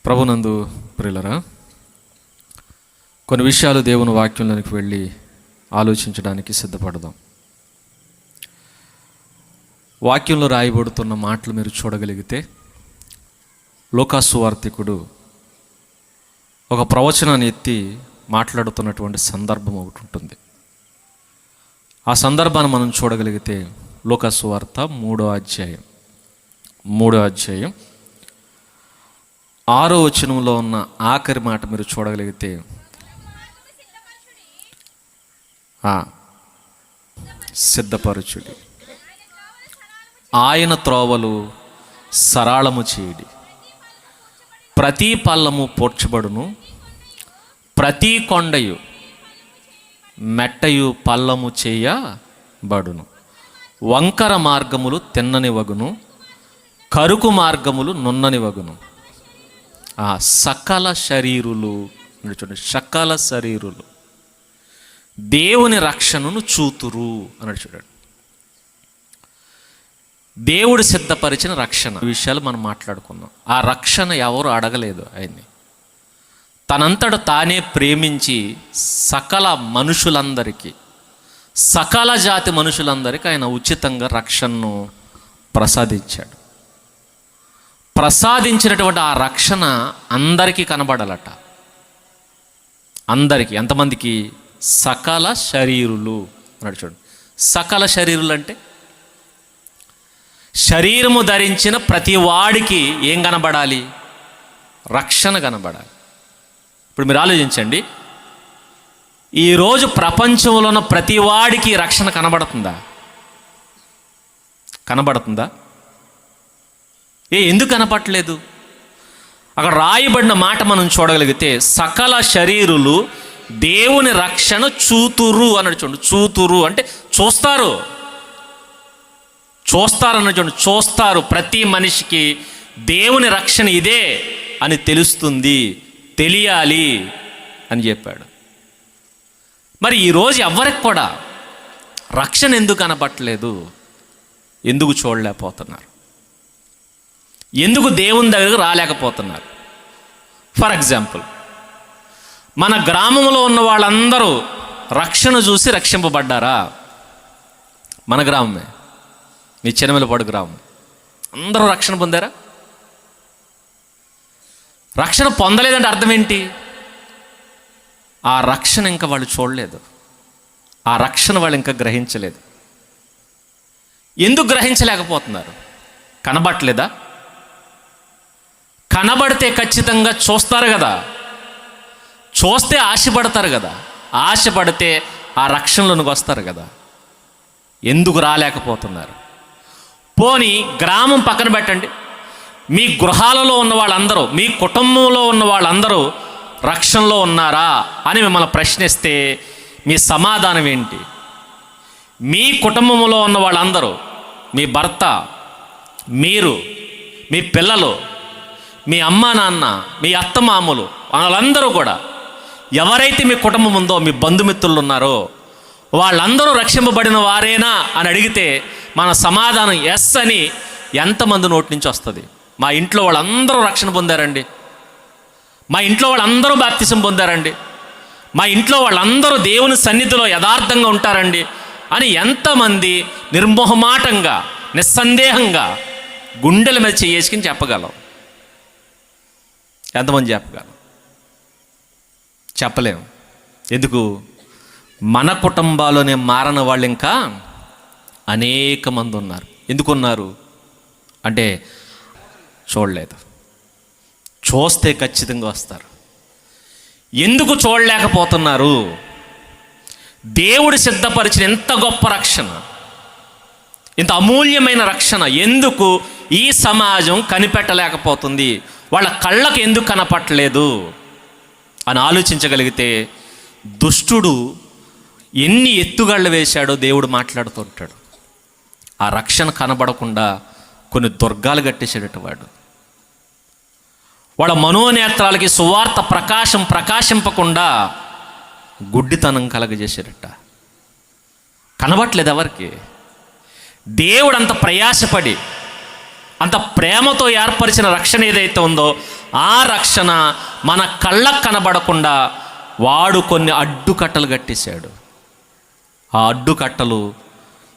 ప్రభునందు ప్రియులరా, కొన్ని విషయాలు దేవుని వాక్యంలోనికి వెళ్ళి ఆలోచించడానికి సిద్ధపడదాం. వాక్యంలో రాయబడుతున్న మాటలు మీరు చూడగలిగితే, లూకాసు సువార్తికుడు ఒక ప్రవచనాన్ని ఎత్తి మాట్లాడుతున్నటువంటి సందర్భం ఒకటి ఉంటుంది. ఆ సందర్భాన్ని మనం చూడగలిగితే లూకాసు సువార్త 3వ అధ్యాయం 6వ వచనంలో ఉన్న ఆఖరి మాట మీరు చూడగలిగితే, సిద్ధపరచుడి, ఆయన త్రోవలు సరళము చేయుడి, ప్రతి పల్లము పోడ్చబడును, ప్రతి కొండయు మెట్టయు పల్లము చేయబడును, వంకర మార్గములు తిన్నని వగును, కరుకు మార్గములు నున్నని వగును. సకల శరీరులు చూడండి, సకల శరీరులు దేవుని రక్షణను చూతురు అన్నాడు. చూడండి, దేవుడు సిద్ధపరిచిన రక్షణ విషయాలు మనం మాట్లాడుకున్నాం. ఆ రక్షణ ఎవరు అడగలేదు ఆయన్ని. తనంతట తానే ప్రేమించి సకల మనుషులందరికీ, సకల జాతి మనుషులందరికీ ఆయన ఉచితంగా రక్షణను ప్రసాదించాడు. ప్రసాదించినటువంటి ఆ రక్షణ అందరికీ కనబడాలట. అందరికీ. ఎంతమందికి? సకల శరీరులు అన్నాడు. చూడండి, సకల శరీరులు అంటే శరీరము ధరించిన ప్రతి వాడికి ఏం కనబడాలి? రక్షణ కనబడాలి. ఇప్పుడు మీరు ఆలోచించండి, ఈరోజు ప్రపంచంలో ఉన్న ప్రతి వాడికి రక్షణ కనబడుతుందా? కనబడుతుందా? ఎందుకు కనపట్లేదు? అక్కడ రాయబడిన మాట మనం చూడగలిగితే, సకల శరీరులు దేవుని రక్షణ చూతురు అన్నాడు. చూడండి, చూతురు అంటే చూస్తారు. చూస్తారన్నాడు. చూడండి, చూస్తారు. ప్రతి మనిషికి దేవుని రక్షణ ఇదే అని తెలుస్తుంది, తెలియాలి అని చెప్పాడు. మరి ఈరోజు ఎవరికి కూడా రక్షణ ఎందుకు కనపట్లేదు? ఎందుకు చూడలేకపోతున్నారు? ఎందుకు దేవుని దగ్గరకు రాలేకపోతున్నారు? ఫర్ ఎగ్జాంపుల్, మన గ్రామంలో ఉన్న వాళ్ళందరూ రక్షణ చూసి రక్షింపబడ్డారా? మన గ్రామమే, మీ చినమలపాడు గ్రామం, అందరూ రక్షణ పొందారా? రక్షణ పొందలేదంటే అర్థం ఏంటి? ఆ రక్షణ ఇంకా వాళ్ళు చూడలేదు. ఆ రక్షణ వాళ్ళు ఇంకా గ్రహించలేదు. ఎందుకు గ్రహించలేకపోతున్నారు? కనబడట్లేదా? కనబడితే ఖచ్చితంగా చూస్తారు కదా, చూస్తే ఆశపడతారు కదా, ఆశపడితే ఆ రక్షణలోనికి వస్తారు కదా. ఎందుకు రాలేకపోతున్నారు? పోనీ గ్రామం పక్కన పెట్టండి, మీ గృహాలలో ఉన్న వాళ్ళందరూ, మీ కుటుంబంలో ఉన్న వాళ్ళందరూ రక్షణలో ఉన్నారా అని మిమ్మల్ని ప్రశ్నిస్తే మీ సమాధానం ఏంటి? మీ కుటుంబంలో ఉన్న వాళ్ళందరూ, మీ భర్త, మీరు, మీ పిల్లలు, మీ అమ్మ నాన్న, మీ అత్తమామలు, వాళ్ళందరూ కూడా, ఎవరైతే మీ కుటుంబం ఉందో, మీ బంధుమిత్రులు ఉన్నారో వాళ్ళందరూ రక్షింపబడిన వారేనా అని అడిగితే మన సమాధానం ఎస్ అని ఎంతమంది నోటి నుంచి వస్తుంది? మా ఇంట్లో వాళ్ళందరూ రక్షణ పొందారండి, మా ఇంట్లో వాళ్ళందరూ బాప్తిసం పొందారండి, మా ఇంట్లో వాళ్ళందరూ దేవుని సన్నిధిలో యథార్థంగా ఉంటారండి అని ఎంతమంది నిర్మోహమాటంగా, నిస్సందేహంగా గుండెల మీద చేసుకుని చెప్పగలం? ఎంతమంది చెప్పగలం? చెప్పలేము. ఎందుకు? మన కుటుంబాల్లోనే మారని వాళ్ళు ఇంకా అనేక మంది ఉన్నారు. ఎందుకున్నారు అంటే చూడలేదు. చూస్తే ఖచ్చితంగా వస్తారు. ఎందుకు చూడలేకపోతున్నారు? దేవుడు సిద్ధపరిచిన ఎంత గొప్ప రక్షణ, ఇంత అమూల్యమైన రక్షణ ఎందుకు ఈ సమాజం కనిపెట్టలేకపోతుంది? వాళ్ళ కళ్ళకు ఎందుకు కనపట్టలేదు అని ఆలోచించగలిగితే, దుష్టుడు ఎన్ని ఎత్తుగళ్ళు వేశాడో దేవుడు మాట్లాడుతూ ఉంటాడు. ఆ రక్షణ కనబడకుండా కొన్ని దుర్గాలు కట్టేసేటట్టు వాడు. వాళ్ళ మనోనేత్రాలకి సువార్త ప్రకాశింపకుండా గుడ్డితనం కలగజేసేటట్ట. కనబట్లేదు ఎవరికి? దేవుడు అంత ప్రయాసపడి అంత ప్రేమతో ఏర్పరిచిన రక్షణ ఏదైతే ఉందో ఆ రక్షణ మన కళ్ళకు కనబడకుండా వాడు కొన్ని అడ్డుకట్టలు కట్టేశాడు. ఆ అడ్డుకట్టలు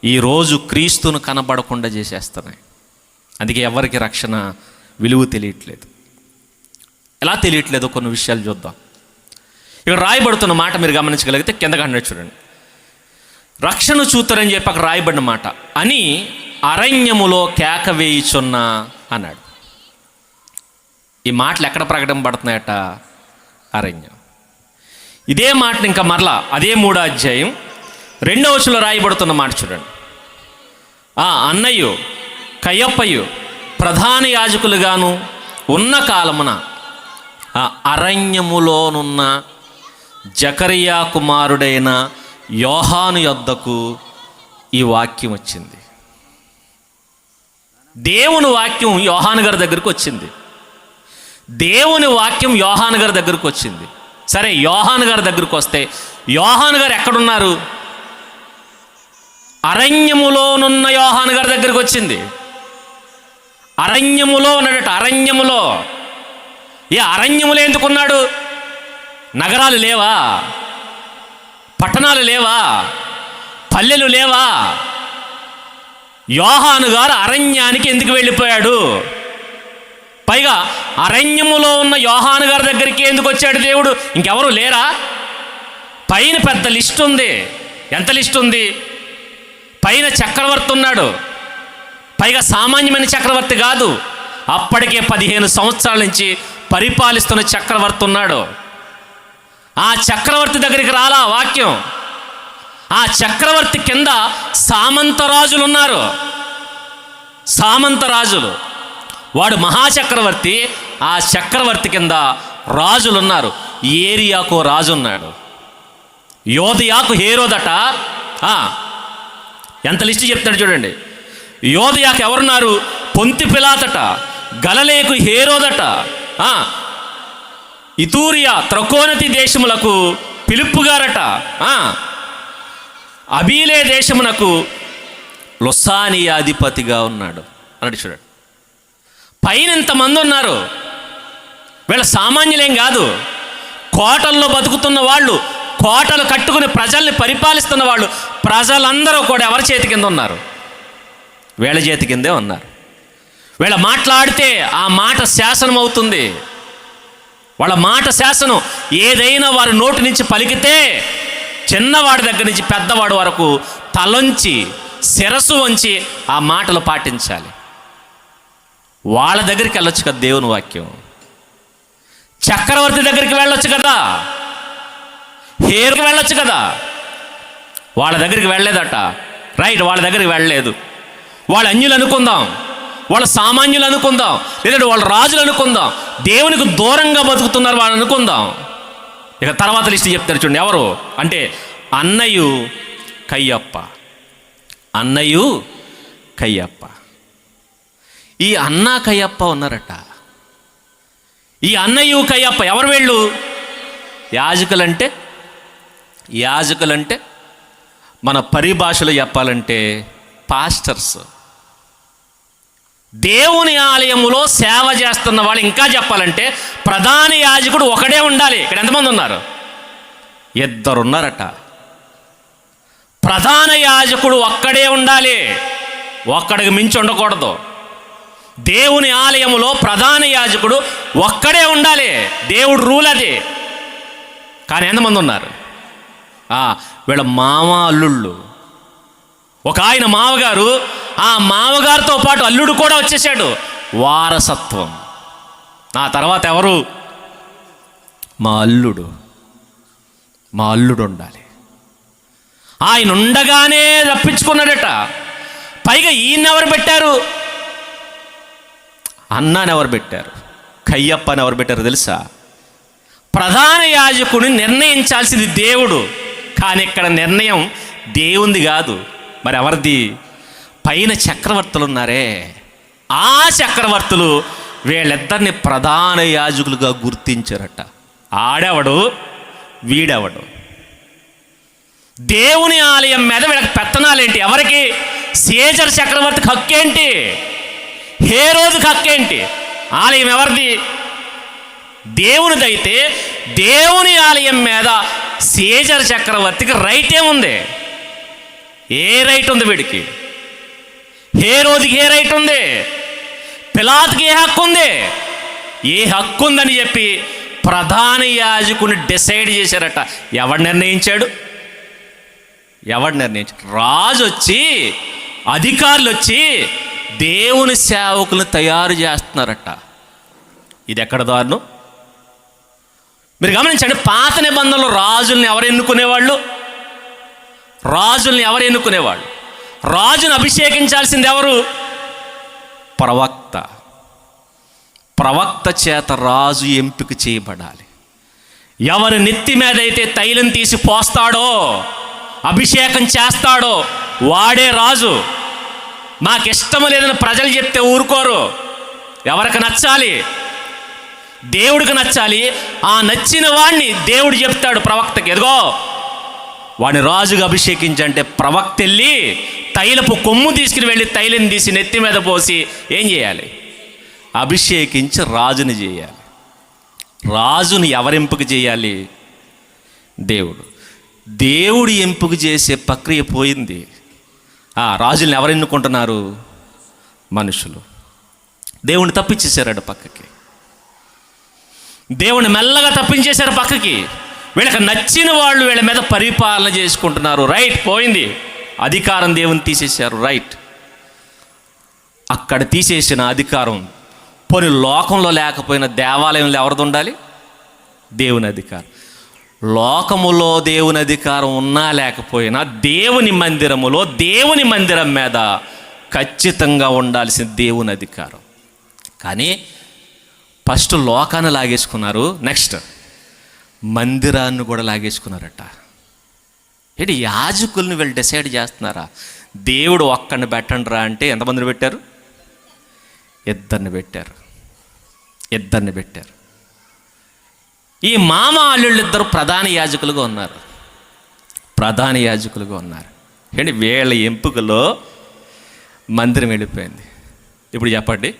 ఈరోజు క్రీస్తును కనబడకుండా చేసేస్తున్నాయి. అందుకే ఎవరికి రక్షణ విలువ తెలియట్లేదు. ఎలా తెలియట్లేదో కొన్ని విషయాలు చూద్దాం. ఇక్కడ రాయబడుతున్న మాట మీరు గమనించగలిగితే కిందగా చూడండి. రక్షణ చూతారని చెప్పి అక్కడ రాయబడిన మాట, అని అరణ్యములో కేక వేయుచున్నా అన్నాడు. ఈ మాటలు ఎక్కడ ప్రకటింపబడుతున్నాయట? అరణ్యం. ఇదే మాటను ఇంకా మరలా అదే 3వ అధ్యాయం 2వ వచనంలో రాయబడుతున్న మాట చూడండి. అన్నయ్యు కయప్పయు ప్రధాన యాజకులుగాను ఉన్న కాలమున ఆ అరణ్యములోనున్న జకరియా కుమారుడైన యోహాను యొద్దకు ఈ వాక్యం వచ్చింది. దేవుని వాక్యం యోహాను గారి దగ్గరకు వచ్చింది. దేవుని వాక్యం యోహాను గారి దగ్గరకు వచ్చింది. సరే, యోహాను గారి దగ్గరకు వస్తే యోహాను గారు ఎక్కడున్నారు? అరణ్యములోనున్న యోహాను గారి దగ్గరికి వచ్చింది. అరణ్యములో ఉన్నాడట. అరణ్యములో. ఏ అరణ్యములో ఎందుకున్నాడు? నగరాలు లేవా? పట్టణాలు లేవా? పల్లెలు లేవా? యోహాను గారు అరణ్యానికి ఎందుకు వెళ్ళిపోయాడు? పైగా అరణ్యములో ఉన్న యోహాను గారి దగ్గరికి ఎందుకు వచ్చాడు దేవుడు? ఇంకెవరు లేరా? పైన పెద్ద లిస్ట్ ఉంది. ఎంత లిస్ట్ ఉంది? పైన చక్రవర్తి ఉన్నాడు. పైగా సామాన్యమైన చక్రవర్తి కాదు, అప్పటికే 15 సంవత్సరాల నుంచి పరిపాలిస్తున్న చక్రవర్తి ఉన్నాడు. ఆ చక్రవర్తి దగ్గరికి రాలా వాక్యం. ఆ చక్రవర్తి కింద సామంతరాజులు ఉన్నారు. సామంతరాజులు. వాడు మహాచక్రవర్తి. ఆ చక్రవర్తి కింద రాజులు ఉన్నారు. ఏరియాకు రాజు ఉన్నాడు. యోదయాకు హేరోదట. ఎంత లిస్ట్ చెప్తాడు చూడండి. యోదయాకు ఎవరున్నారు? పొంతి పిలాతట. గలలేకు హేరోదట. ఇతూరియా త్రకోనతి దేశములకు ఫిలిప్పు గారట. అబీలే దేశమునకు లొసానియా అధిపతిగా ఉన్నాడు అన్నట్టు చూడండి. పైన ఇంతమంది ఉన్నారు. వీళ్ళ సామాన్యులేం కాదు. కోటల్లో బతుకుతున్న వాళ్ళు, కోటలు కట్టుకుని ప్రజల్ని పరిపాలిస్తున్న వాళ్ళు. ప్రజలందరూ కూడా ఎవరి చేతి కింద ఉన్నారు? వీళ్ళ చేతి కిందే ఉన్నారు. వీళ్ళ మాట్లాడితే ఆ మాట శాసనం అవుతుంది. వాళ్ళ మాట శాసనం. ఏదైనా వారి నోటి నుంచి పలికితే చిన్నవాడి దగ్గర నుంచి పెద్దవాడి వరకు తలొంచి శిరస్సు వంచి ఆ మాటలు పాటించాలి. వాళ్ళ దగ్గరికి వెళ్ళొచ్చు కదా దేవుని వాక్యం. చక్రవర్తి దగ్గరికి వెళ్ళొచ్చు కదా, హేరుకి వెళ్ళొచ్చు కదా. వాళ్ళ దగ్గరికి వెళ్ళలేదట. రైట్, వాళ్ళ దగ్గరికి వెళ్ళలేదు. వాళ్ళ అన్యులు అనుకుందాం, వాళ్ళ సామాన్యులు అనుకుందాం, లేదంటే వాళ్ళ రాజులు అనుకుందాం. దేవునికి దూరంగా బతుకుతున్నారు వాళ్ళు అనుకుందాం. ఇక తర్వాత లిస్ట్ చెప్తారు చూడండి. ఎవరు అంటే అన్నయ్యు కయ్యప్ప. అన్నయ్యు కయ్యప్ప. ఈ అన్నా కయ్యప్ప ఉన్నారట. ఈ అన్నయ్యు కయ్యప్ప ఎవరు వీళ్ళు? యాజకులంటే మన పరిభాషలో చెప్పాలంటే పాస్టర్స్. దేవుని ఆలయములో సేవ చేస్తున్న వాళ్ళు. ఇంకా చెప్పాలంటే ప్రధాన యాజకుడు ఒకడే ఉండాలి. ఇక్కడ ఎంతమంది ఉన్నారు? 2 ఉన్నారట. ప్రధాన యాజకుడు ఒక్కడే ఉండాలి, ఒక్కడికి మించి ఉండకూడదు. దేవుని ఆలయములో ప్రధాన యాజకుడు ఒక్కడే ఉండాలి. దేవుడు రూల్ అది. కానీ ఎంతమంది ఉన్నారు? వీళ్ళ మామ అల్లుళ్ళు. ఒక ఆయన మామగారు, ఆ మామగారితో పాటు అల్లుడు కూడా వచ్చేసాడు. వారసత్వం. ఆ తర్వాత ఎవరు? మా అల్లుడు ఉండాలి. ఆయన ఉండగానే రప్పించుకున్నాడట. పైగా ఈయనెవరు పెట్టారు? అన్నాని ఎవరు పెట్టారు? కయ్యప్పని ఎవరు పెట్టారు తెలుసా? ప్రధాన యాజకుడిని నిర్ణయించాల్సింది దేవుడు. కానీ ఇక్కడ నిర్ణయం దేవుంది కాదు, మరి ఎవరిది? పైన చక్రవర్తులు ఉన్నారే, ఆ చక్రవర్తులు వీళ్ళిద్దరిని ప్రధాన యాజకులుగా గుర్తించారట. ఆడెవడు, వీడెవడు? దేవుని ఆలయం మీద వీళ్ళకి పెత్తనాలేంటి? ఎవరికి? సీజర్ చక్రవర్తికి హక్కేంటి? హేరోదుకి హక్కేంటి? ఆలయం ఎవరిది? దేవునిదైతే దేవుని ఆలయం మీద సీజర్ చక్రవర్తికి రైట్ ఏముంది? ఏ రైట్ ఉంది వీడికి? హేరోదికి ఏ రైట్ ఉంది? పిలాతుకి ఏ హక్కు ఉంది? ఏ హక్కు ఉందని చెప్పి ప్రధాన యాజకుని డిసైడ్ చేశారట. ఎవడు నిర్ణయించాడు? రాజు వచ్చి, అధికారులు వచ్చి దేవుని సేవకులను తయారు చేస్తున్నారట. ఇది ఎక్కడ దారుణం? మీరు గమనించండి, పాత నిబంధనలో రాజుల్ని ఎవరు ఎన్నుకునేవాళ్ళు? రాజును అభిషేకించాల్సింది ఎవరు? ప్రవక్త చేత రాజు ఎంపిక చేయబడాలి. ఎవరి నెత్తి మీద అయితే తైలం తీసి పోస్తాడో, అభిషేకం చేస్తాడో వాడే రాజు. మాకిష్టం లేదని ప్రజలు చెప్తే ఊరుకోరు. ఎవరికి నచ్చాలి? దేవుడికి నచ్చాలి. ఆ నచ్చిన వాడిని దేవుడు చెప్తాడు ప్రవక్తకి, ఎదుగో వాడిని రాజుగా అభిషేకించంటే ప్రవక్త వెళ్ళి తైలపు కొమ్ము తీసుకుని వెళ్ళి తైలం తీసి నెత్తి మీద పోసి ఏం చేయాలి? అభిషేకించి రాజుని చేయాలి. రాజుని ఎవరు ఎంపిక చేయాలి? దేవుడు ఎంపిక చేసే ప్రక్రియ పోయింది. రాజుల్ని ఎవరు ఎన్నుకుంటున్నారు? మనుషులు. దేవుని తప్పించేశారట పక్కకి. దేవుని మెల్లగా తప్పించేశారు పక్కకి. వీళ్ళకి నచ్చిన వాళ్ళు వీళ్ళ మీద పరిపాలన చేసుకుంటున్నారు. రైట్, పోయింది. అధికారం దేవుని తీసేశారు. రైట్, అక్కడ తీసేసిన అధికారం పోనీ లోకంలో లేకపోయినా దేవాలయంలో ఎవరిది ఉండాలి? దేవుని అధికారం. లోకములో దేవుని అధికారం ఉన్నా లేకపోయినా దేవుని మందిరములో, దేవుని మందిరం మీద ఖచ్చితంగా ఉండాల్సిన దేవుని అధికారం. కానీ ఫస్ట్ లోకాన్ని లాగేసుకున్నారు, నెక్స్ట్ మందిరాన్ని కూడా లాగేసుకున్నారట. ఏంటి, యాజకుల్ని వీళ్ళు డిసైడ్ చేస్తున్నారా? దేవుడు ఒక్కడిని పెట్టండి రా అంటే ఎంతమందిని పెట్టారు? ఇద్దరిని పెట్టారు. ఈ మామ అల్లుళ్ళు ఇద్దరు ప్రధాన యాజకులుగా ఉన్నారు. ఏంటి, వీళ్ళ ఎంపికలో మందిరం వెళ్ళిపోయింది. ఇప్పుడు చెప్పండి,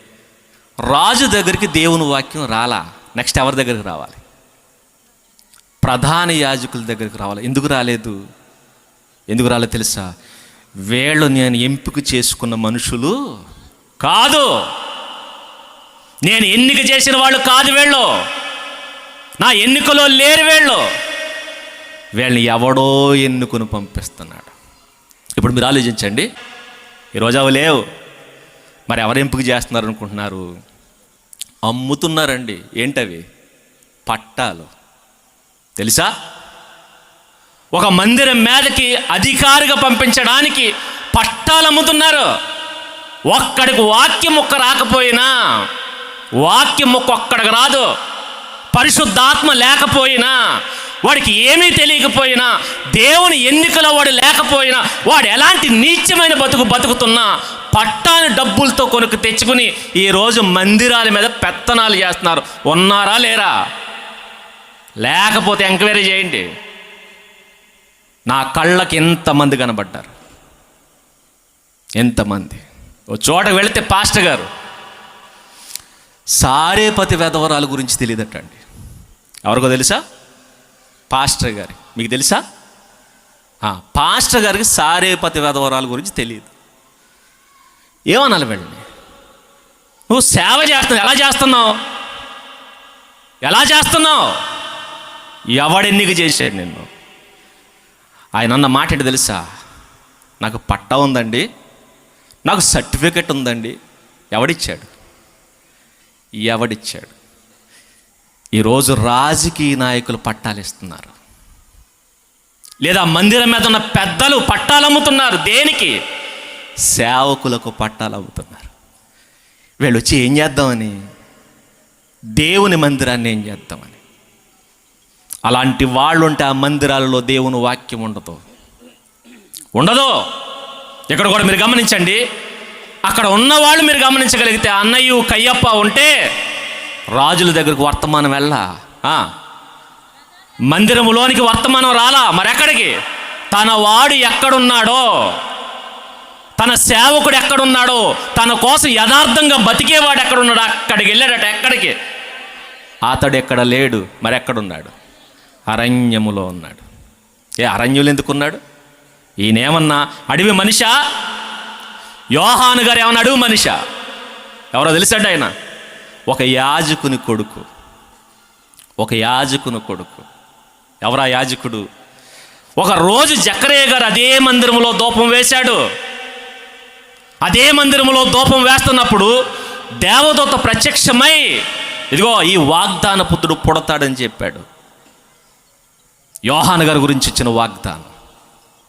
రాజు దగ్గరికి దేవుని వాక్యం రాలా, నెక్స్ట్ ఎవరి దగ్గరికి రావాలి? ప్రధాన యాజకుల దగ్గరికి రావాలి. ఎందుకు రాలేదు తెలుసా? వీళ్ళు నేను ఎంపిక చేసుకున్న మనుషులు కాదు, నేను ఎన్నిక చేసిన వాళ్ళు కాదు, వీళ్ళు నా ఎన్నికలో లేరు. వీళ్ళని ఎవడో ఎన్నుకొని పంపిస్తున్నాడు. ఇప్పుడు మీరు ఆలోచించండి, ఈరోజు అవి లేవు, మరి ఎవరు ఎంపిక చేస్తున్నారు అనుకుంటున్నారు? అమ్ముతున్నారండి. ఏంటవి? పట్టాలు. తెలుసా? ఒక మందిరం మీదకి అధికారిగా పంపించడానికి పట్టాలు అమ్ముతున్నారు. ఒక్కడికి వాక్యం ముక్క రాకపోయినా, వాక్యం ముక్క ఒక్కడికి రాదు, పరిశుద్ధాత్మ లేకపోయినా, వాడికి ఏమీ తెలియకపోయినా, దేవుని ఎన్నికలో వాడు లేకపోయినా, వాడు ఎలాంటి నీచమైన బతుకుతున్నా పట్టాని డబ్బులతో కొనుక్కు తెచ్చుకుని ఈరోజు మందిరాల మీద పెత్తనాలు చేస్తున్నారు. ఉన్నారా లేరా? లేకపోతే ఎంక్వైరీ చేయండి. నా కళ్ళకి ఎంతమంది కనబడ్డారు, ఎంతమంది. ఓ చోటకు వెళితే పాస్టర్ గారు సారేపతి వెధవరాల గురించి తెలియదటండి. ఎవరికో తెలుసా? పాస్టర్ గారి. మీకు తెలుసా? పాస్టర్ గారికి సారేపతి వెధవరాల గురించి తెలియదు. ఏమనాలి వెళ్ళండి? నువ్వు సేవ చేస్తున్నావు, ఎలా చేస్తున్నావు? ఎవడెన్నిక చేశాడు నిన్ను? ఆయన అన్న మాట ఏంటి తెలుసా? నాకు పట్టా ఉందండి, నాకు సర్టిఫికెట్ ఉందండి. ఎవడిచ్చాడు? ఈరోజు రాజకీయ నాయకులు పట్టాలు ఇస్తున్నారు, లేదా మందిరం మీద ఉన్న పెద్దలు పట్టాలు అమ్ముతున్నారు. దేనికి? సేవకులకు పట్టాలు అమ్ముతున్నారు. వీళ్ళు వచ్చి ఏం చేద్దామని? దేవుని మందిరాన్ని ఏం చేద్దామని. అలాంటి వాళ్ళు ఉంటే ఆ మందిరాలలో దేవుని వాక్యం ఉండదు. ఇక్కడ కూడా మీరు గమనించండి, అక్కడ ఉన్నవాళ్ళు మీరు గమనించగలిగితే, అన్నయ్య కయ్యప్ప ఉంటే రాజుల దగ్గరకు వర్తమానం వెళ్ళా, మందిరములోనికి వర్తమానం రాలా. మరెక్కడికి? తన వాడు ఎక్కడున్నాడో, తన సేవకుడు ఎక్కడున్నాడో, తన కోసం యథార్థంగా బతికేవాడు ఎక్కడున్నాడో అక్కడికి వెళ్ళాడట. ఎక్కడికి? అతడు ఎక్కడ లేడు, మరి ఎక్కడున్నాడు? అరణ్యములో ఉన్నాడు. అరణ్యులు ఎందుకున్నాడు? ఈయనేమన్నా అడవి మనిషా? యోహాను గారు ఏమన్నా అడవి మనిషా? ఎవరో తెలుసండి ఆయన? ఒక యాజకుని కొడుకు. ఒక యాజకుని కొడుకు. ఎవరా యాజకుడు? ఒక రోజు జకరియా గారు అదే మందిరంలో ధూపం వేశాడు. అదే మందిరంలో ధూపం వేస్తున్నప్పుడు దేవదూత ప్రత్యక్షమై, ఇదిగో ఈ వాగ్దాన పుత్రుడు పుడతాడని చెప్పాడు. యోహాను గారి గురించి ఇచ్చిన వాగ్దానం.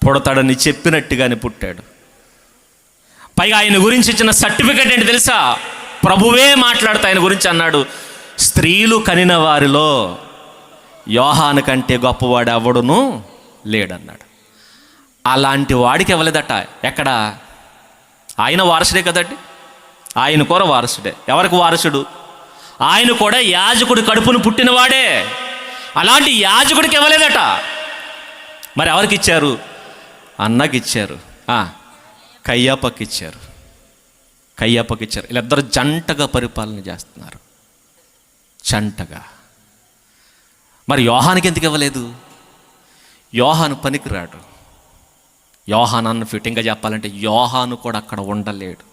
పుడతాడని చెప్పినట్టుగానే పుట్టాడు. పైగా ఆయన గురించి ఇచ్చిన సర్టిఫికెట్ ఏంటి తెలుసా? ప్రభువే మాట్లాడుతూ ఆయన గురించి అన్నాడు, స్త్రీలు కనిన వారిలో యోహాను కంటే గొప్పవాడు ఎవడును లేడన్నాడు. అలాంటి వాడికి ఇవ్వలేదట. ఎక్కడ? ఆయన వారసుడే కదండి. ఆయన కూడా వారసుడే. ఎవరికి వారసుడు? ఆయన కూడా యాజకుడి కడుపును పుట్టినవాడే. అలాంటి యాజకుడికి ఇవ్వలేదట. మరి ఎవరికి ఇచ్చారు? అన్నకి ఇచ్చారు, కయ్యప్పకి ఇచ్చారు. కయ్యప్పకి ఇచ్చారు. వీళ్ళిద్దరు జంటగా పరిపాలన చేస్తున్నారు, జంటగా. మరి యోహానికి ఎందుకు ఇవ్వలేదు? యోహాను పనికిరాడు. యోహాను అన్న ఫిట్టింగ్గా చెప్పాలంటే యోహాను కూడా అక్కడ ఉండలేడు.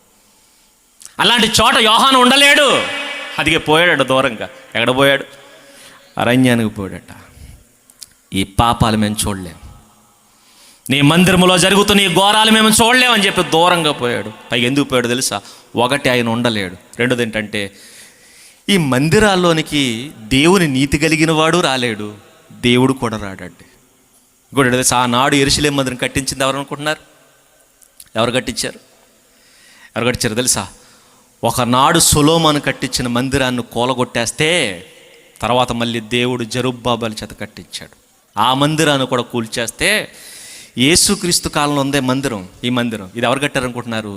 అలాంటి చోట యోహాను ఉండలేడు. అదిగే పోయాడు దూరంగా. ఎక్కడ పోయాడు? అరణ్యానికి పోయాడట. ఈ పాపాలు మేము చూడలేం, నీ మందిరంలో జరుగుతున్న ఈ ఘోరాలు మేము చూడలేమని చెప్పి దూరంగా పోయాడు. పైగా ఎందుకు పోయాడు తెలుసా? ఒకటి, ఆయన ఉండలేడు. రెండోది ఏంటంటే, ఈ మందిరాల్లోనికి దేవుని నీతి కలిగిన వాడు రాలేడు, దేవుడు కూడా రాడండి. ఇంకోటి తెలుసా? ఆనాడు యెరూషలేము మందిరం కట్టించింది ఎవరు అనుకుంటున్నారు? ఎవరు కట్టించారు? ఎవరు కట్టించారు తెలుసా? ఒకనాడు సొలొమోను కట్టించిన మందిరాన్ని కూలగొట్టేస్తే తర్వాత మళ్ళీ దేవుడు జెరుబ్బాబెలు చేత కట్టించాడు. ఆ మందిరాన్ని కూడా కూల్చేస్తే యేసుక్రీస్తు కాలంలో ఉందే మందిరం, ఈ మందిరం ఇది ఎవరు కట్టారనుకుంటున్నారు?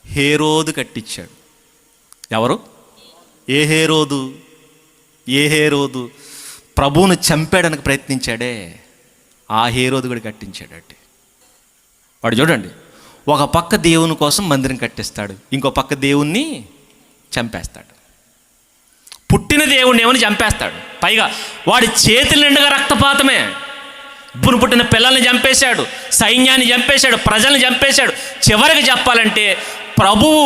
హేరోదు కట్టించాడు. ఎవరు? ఏ హేరోదు? ఏ హేరోదు ప్రభువును చంపేయడానికి ప్రయత్నించాడే, ఆ హేరోదు కూడా కట్టించాడండి. వాడు చూడండి, ఒక పక్క దేవుని కోసం మందిరం కట్టిస్తాడు, ఇంకో పక్క దేవుణ్ణి చంపేస్తాడు. పుట్టిన దేవుణ్ణి ఏమని చంపేస్తాడు. పైగా వాడి చేతుల నిండుగా రక్తపాతమే. ఇప్పుడు పుట్టిన పిల్లల్ని చంపేశాడు, సైన్యాన్ని చంపేశాడు, ప్రజల్ని చంపేశాడు. చివరికి చెప్పాలంటే ప్రభువు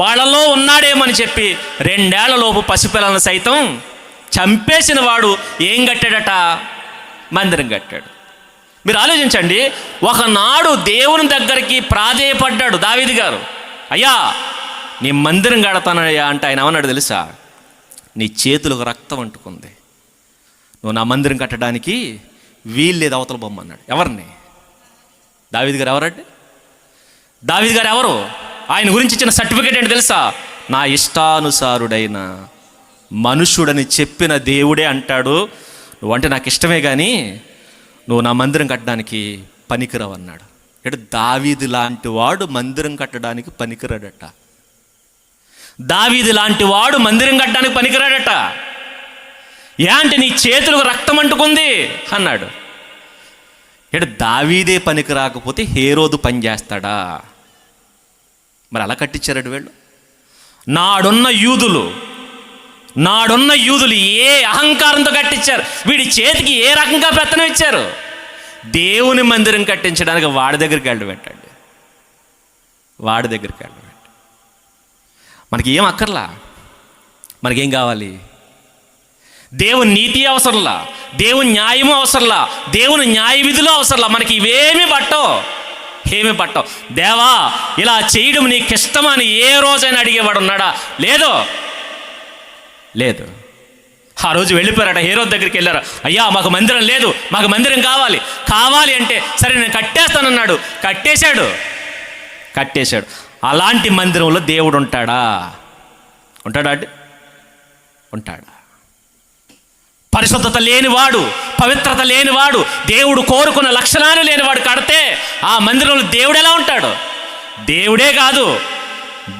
వాళ్ళలో ఉన్నాడేమని చెప్పి 2 ఏళ్లలోపు పసిపిల్లలను సైతం చంపేసిన వాడు ఏం కట్టాడట? మందిరం కట్టాడు. మీరు ఆలోచించండి, ఒకనాడు దేవుని దగ్గరికి ప్రాధేయపడ్డాడు దావీదు గారు. అయ్యా నీ మందిరం కడతానయ్యా అంటే ఆయన ఏమన్నాడు తెలుసా? నీ చేతులకు రక్తం అంటుకుంది, నువ్వు నా మందిరం కట్టడానికి వీల్లేదు, అవతల బొమ్మన్నాడు. ఎవరిని? దావీదు గారు. ఎవరండి దావీదు గారు? ఎవరు? ఆయన గురించి ఇచ్చిన సర్టిఫికేట్ ఏంటి తెలుసా? నా ఇష్టానుసారుడైన మనుషుడని చెప్పిన దేవుడే అంటాడు, నువ్వంటే నాకు ఇష్టమే కానీ నువ్వు నా మందిరం కట్టడానికి పనికిరావు అన్నాడు. అంటే దావీదు లాంటి వాడు మందిరం కట్టడానికి పనికిరాడట. దావీదు లాంటి వాడు మందిరం కట్టడానికి పనికిరాడట. అంటే నీ చేతులకు రక్తం అంటుకుంది అన్నాడు. అంటే దావీదే పనికి రాకపోతే హేరోదు పని చేస్తాడా? మరి అలా కట్టించారట వీళ్ళు. నాడున్న యూదులు ఏ అహంకారంతో కట్టించారు? వీడి చేతికి ఏ రకంగా పెత్తనం ఇచ్చారు? దేవుని మందిరం కట్టించడానికి వాడి దగ్గరికి వెళ్ళి పెట్టండి, వాడి దగ్గరికి వెళ్ళి పెట్టండి. మనకి ఏం అక్కర్లా, మనకేం కావాలి? దేవుని నీతి అవసరంలా, దేవుని న్యాయము అవసరంలా, దేవుని న్యాయ విధులు అవసరంలా. మనకి ఇవేమీ పట్టవు. దేవా ఇలా చేయడం నీకు ఇష్టమని ఏ రోజైనా అడిగేవాడు ఉన్నాడా? లేదు. ఆ రోజు వెళ్ళిపోయారట, హేరోదు దగ్గరికి వెళ్ళారు. అయ్యా మాకు మందిరం లేదు, మాకు మందిరం కావాలి అంటే సరే నేను కట్టేస్తానన్నాడు. కట్టేశాడు. అలాంటి మందిరంలో దేవుడు ఉంటాడా అంటే? ఉంటాడా? పరిశుద్ధత లేనివాడు, పవిత్రత లేనివాడు, దేవుడు కోరుకున్న లక్షణాలు లేనివాడు కడితే ఆ మందిరంలో దేవుడు ఎలా ఉంటాడు? దేవుడే కాదు,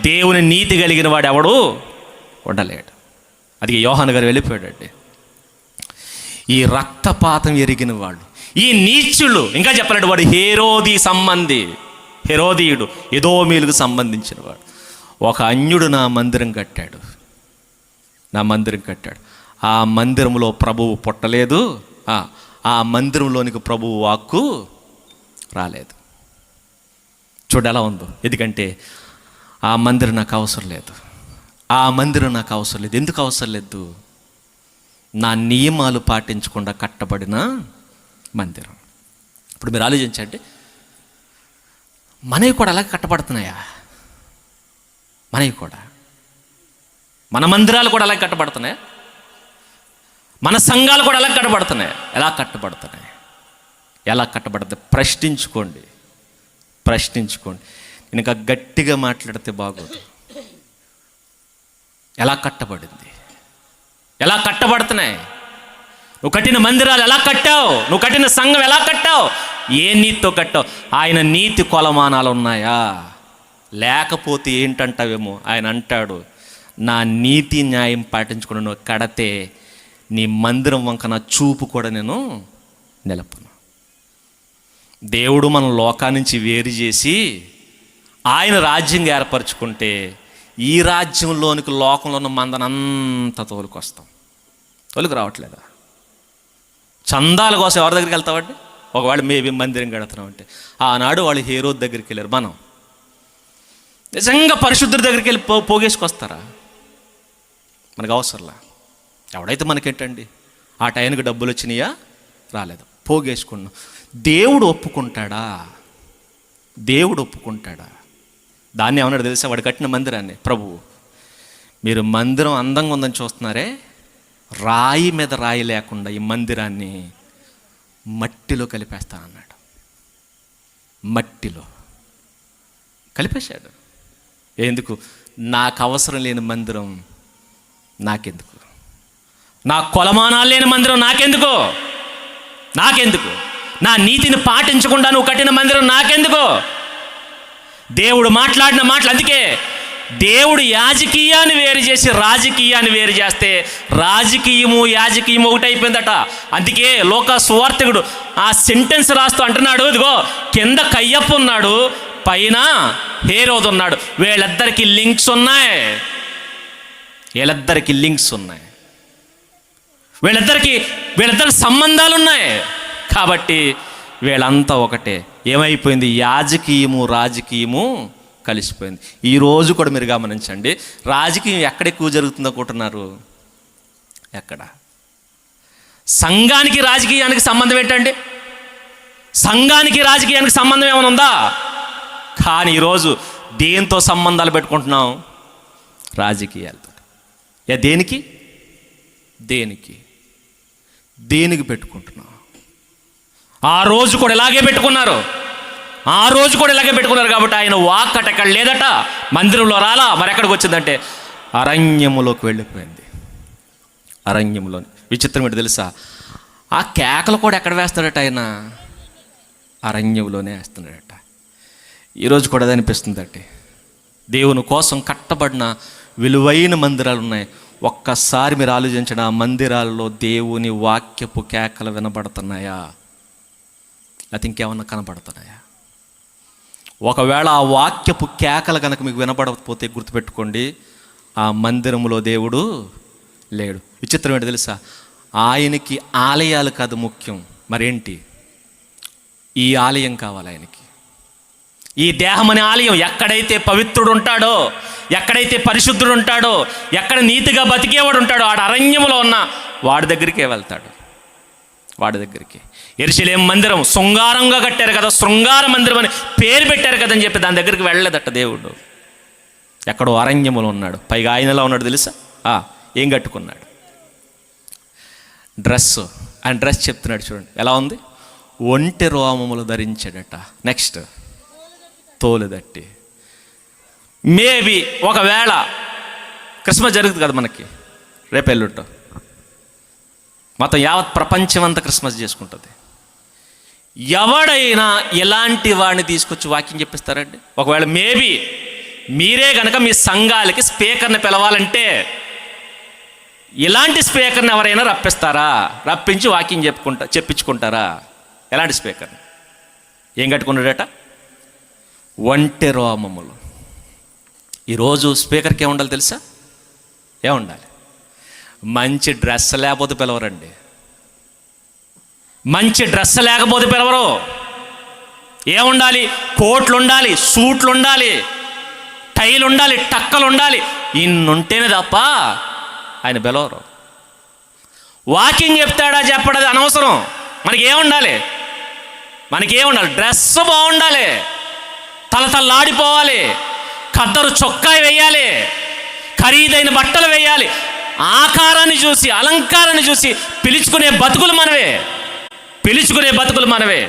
దేవుని నీతి కలిగిన వాడు ఎవడు ఉండలేడు. అది యోహాను గారు వెళ్ళిపోయాడండి. ఈ రక్తపాతం ఎరిగిన వాళ్ళు, ఈ నీచులు, ఇంకా చెప్పాలంటే వాడు హెరోదీయుడు, ఎదోమీయులకు సంబంధించిన వాడు. ఒక అన్యుడు నా మందిరం కట్టాడు. ఆ మందిరంలో ప్రభువు పుట్టలేదు, ఆ మందిరంలోనికి ప్రభువు వాక్కు రాలేదు. చూడు ఎలా ఉందో. ఎందుకంటే ఆ మందిరం నాకు అవసరం లేదు, ఆ మందిరం నాకు అవసరం లేదు. ఎందుకు అవసరం లేదు? నా నియమాలు పాటించకుండా కట్టబడిన మందిరం. ఇప్పుడు మీరు ఆలోచించండి, మనవి కూడా అలాగే కట్టబడుతున్నాయా? మనవి కూడా, మన మందిరాలు కూడా అలాగే కట్టబడుతున్నాయా? మన సంఘాలు కూడా ఎలా కట్టబడుతున్నాయి? ఎలా కట్టబడుతున్నాయి? ఎలా కట్టబడుతుంది? ప్రశ్నించుకోండి. నేను ఇంకా గట్టిగా మాట్లాడితే బాగోదు. ఎలా కట్టబడింది? ఎలా కట్టబడుతున్నాయి? నువ్వు కట్టిన మందిరాలు ఎలా కట్టావు? నువ్వు కట్టిన సంఘం ఎలా కట్టావు? ఏ నీతితో కట్టావు? ఆయన నీతి కొలమానాలు ఉన్నాయా? లేకపోతే ఏంటంటావేమో. ఆయన అంటాడు, నా నీతి న్యాయం పాటించుకుని నువ్వు కడితే నీ మందిరం వంక నా చూపు కూడా నేను నిలపను. దేవుడు మన లోకాన్నించి వేరు చేసి ఆయన రాజ్యంగా ఏర్పరచుకుంటే ఈ రాజ్యంలోనికి లోకంలో ఉన్న మందనంతా తోలుకొస్తాం. తోలుకు రావట్లేదా? చందాల కోసం ఎవరి దగ్గరికి వెళ్తామంటే, ఒకవేళ మేబీ మందిరం కడుతున్నామంటే, ఆనాడు వాళ్ళు హేరోద్ దగ్గరికి వెళ్ళారు. మనం నిజంగా పరిశుద్ధుడి దగ్గరికి వెళ్ళి పోగేసుకొస్తారా? మనకు అవసరంలా. ఎవడైతే మనకేంటండి, ఆ టైంకి డబ్బులు వచ్చినాయా రాలేదు, పోగేసుకున్నాం. దేవుడు ఒప్పుకుంటాడా? దేవుడు ఒప్పుకుంటాడా? దాన్ని ఏమన్నాడు తెలుసా? వాడు కట్టిన మందిరాన్ని ప్రభువు, మీరు మందిరం అందంగా ఉందని చూస్తున్నారే, రాయి మీద రాయి లేకుండా ఈ మందిరాన్ని మట్టిలో కలిపేస్తానన్నాడు. మట్టిలో కలిపేశాడు. ఎందుకు? నాకు అవసరం లేని మందిరం నాకెందుకు? నా కొలమానాలు లేని మందిరం నాకెందుకు? నా నీతిని పాటించకుండా నువ్వు కట్టిన మందిరం నాకెందుకు? దేవుడు మాట్లాడిన మాటలు. అందుకే దేవుడు యాజకీయాన్ని వేరు చేసి రాజకీయాన్ని వేరు చేస్తే రాజకీయము యాజకీయము ఒకటైపోయిందట. అందుకే లోక సువార్తికుడు ఆ సెంటెన్స్ రాస్తూ అంటున్నాడు, ఇదిగో కింద కయ్యప్ప ఉన్నాడు, పైన హేరోదు ఉన్నాడు, వీళ్ళిద్దరికి లింక్స్ ఉన్నాయి. వీళ్ళిద్దరికి సంబంధాలు ఉన్నాయి. కాబట్టి వీళ్ళంతా ఒకటే. ఏమైపోయింది? యాజకీయము రాజకీయము కలిసిపోయింది. ఈరోజు కూడా మీరు గమనించండి, రాజకీయం ఎక్కడ ఎక్కువ జరుగుతుందో అనుకుంటున్నారు? ఎక్కడ? సంఘానికి రాజకీయానికి సంబంధం ఏంటండి? సంఘానికి రాజకీయానికి సంబంధం ఏమైనా ఉందా? కానీ ఈరోజు దేంతో సంబంధాలు పెట్టుకుంటున్నాం? రాజకీయాలతో. దేనికి పెట్టుకుంటున్నాం? ఆ రోజు కూడా ఇలాగే పెట్టుకున్నారు కాబట్టి ఆయన వాక్ అట ఎక్కడ లేదట, మందిరంలో రాలా, మరి ఎక్కడికి వచ్చిందంటే అరణ్యములోకి వెళ్ళిపోయింది. అరణ్యంలో విచిత్రం ఏంటి తెలుసా? ఆ కేకలు కూడా ఎక్కడ వేస్తాడట? ఆయన అరణ్యంలోనే వేస్తున్నాడట. ఈరోజు కూడా అది అనిపిస్తుందట. దేవుని కోసం కట్టబడిన విలువైన మందిరాలు ఉన్నాయి. ఒక్కసారి మీరు ఆలోచించండి, ఆ మందిరాల్లో దేవుని వాక్యపు కేకలు వినబడుతున్నాయా? లేకపోతే ఇంకేమన్నా కనబడుతున్నాయా? ఒకవేళ ఆ వాక్యపు కేకలు కనుక మీకు వినబడకపోతే గుర్తుపెట్టుకోండి, ఆ మందిరంలో దేవుడు లేడు. విచిత్రం ఏంటి తెలుసా? ఆయనకి ఆలయాలు కాదు ముఖ్యం, మరేంటి? ఈ ఆలయం కావాలి ఆయనకి. ఈ దేహం అనే ఆలయం ఎక్కడైతే పవిత్రుడు ఉంటాడో, ఎక్కడైతే పరిశుద్ధుడు ఉంటాడో, ఎక్కడ నీతిగా బతికేవాడు ఉంటాడో, ఆడ అరణ్యంలో ఉన్న వాడి దగ్గరికే వెళ్తాడు. వాడి దగ్గరికి. యెరూషలేము మందిరం శృంగారంగా కట్టారు కదా, శృంగార మందిరం అని పేరు పెట్టారు కదని చెప్పి దాని దగ్గరికి వెళ్ళలేదట దేవుడు. ఎక్కడో అరణ్యములో ఉన్నాడు. పైగా ఆయనలా ఉన్నాడు తెలుసా? ఏం కట్టుకున్నాడు? ఆయన డ్రెస్ చెప్తున్నాడు చూడండి ఎలా ఉంది. ఒంటె రోమములు ధరించాడట. నెక్స్ట్ తోలుదట్టి. మేబీ ఒకవేళ క్రిస్మస్ జరుగుతుంది కదా మనకి, రేపు ఎల్లుంటో మొత్తం యావత్ ప్రపంచం అంతా క్రిస్మస్ చేసుకుంటుంది. ఎవడైనా ఎలాంటి వాడిని తీసుకొచ్చి వాక్యం చెప్పిస్తారండి? ఒకవేళ మేబీ మీరే కనుక మీ సంఘాలకి స్పీకర్ని పిలవాలంటే ఇలాంటి స్పీకర్ని ఎవరైనా రప్పిస్తారా? రప్పించి వాక్యం చెప్పించుకుంటారా? ఎలాంటి స్పీకర్ని? ఏం కట్టుకున్నాడట? ఒంటె రోమములు. ఈరోజు స్పీకర్కి ఏముండాలి తెలుసా? ఏముండాలి? మంచి డ్రెస్ లేకపోతే పిలవరండి. మంచి డ్రెస్ లేకపోతే పిలవరు. ఏముండాలి? కోట్లు ఉండాలి, సూట్లు ఉండాలి, టైలు ఉండాలి, టక్కలు ఉండాలి, ఇన్నుంటేనే తప్ప ఆయన పిలవరు. వాకింగ్ చెప్తాడా చెప్పడది అనవసరం. మనకేముండాలి? డ్రెస్ బాగుండాలి, తలతల్లాడిపోవాలి, ఖద్దరు చొక్కా వేయాలి, ఖరీదైన బట్టలు వేయాలి. ఆకారాన్ని చూసి, అలంకారాన్ని చూసి పిలుచుకునే బతుకులు మనవే.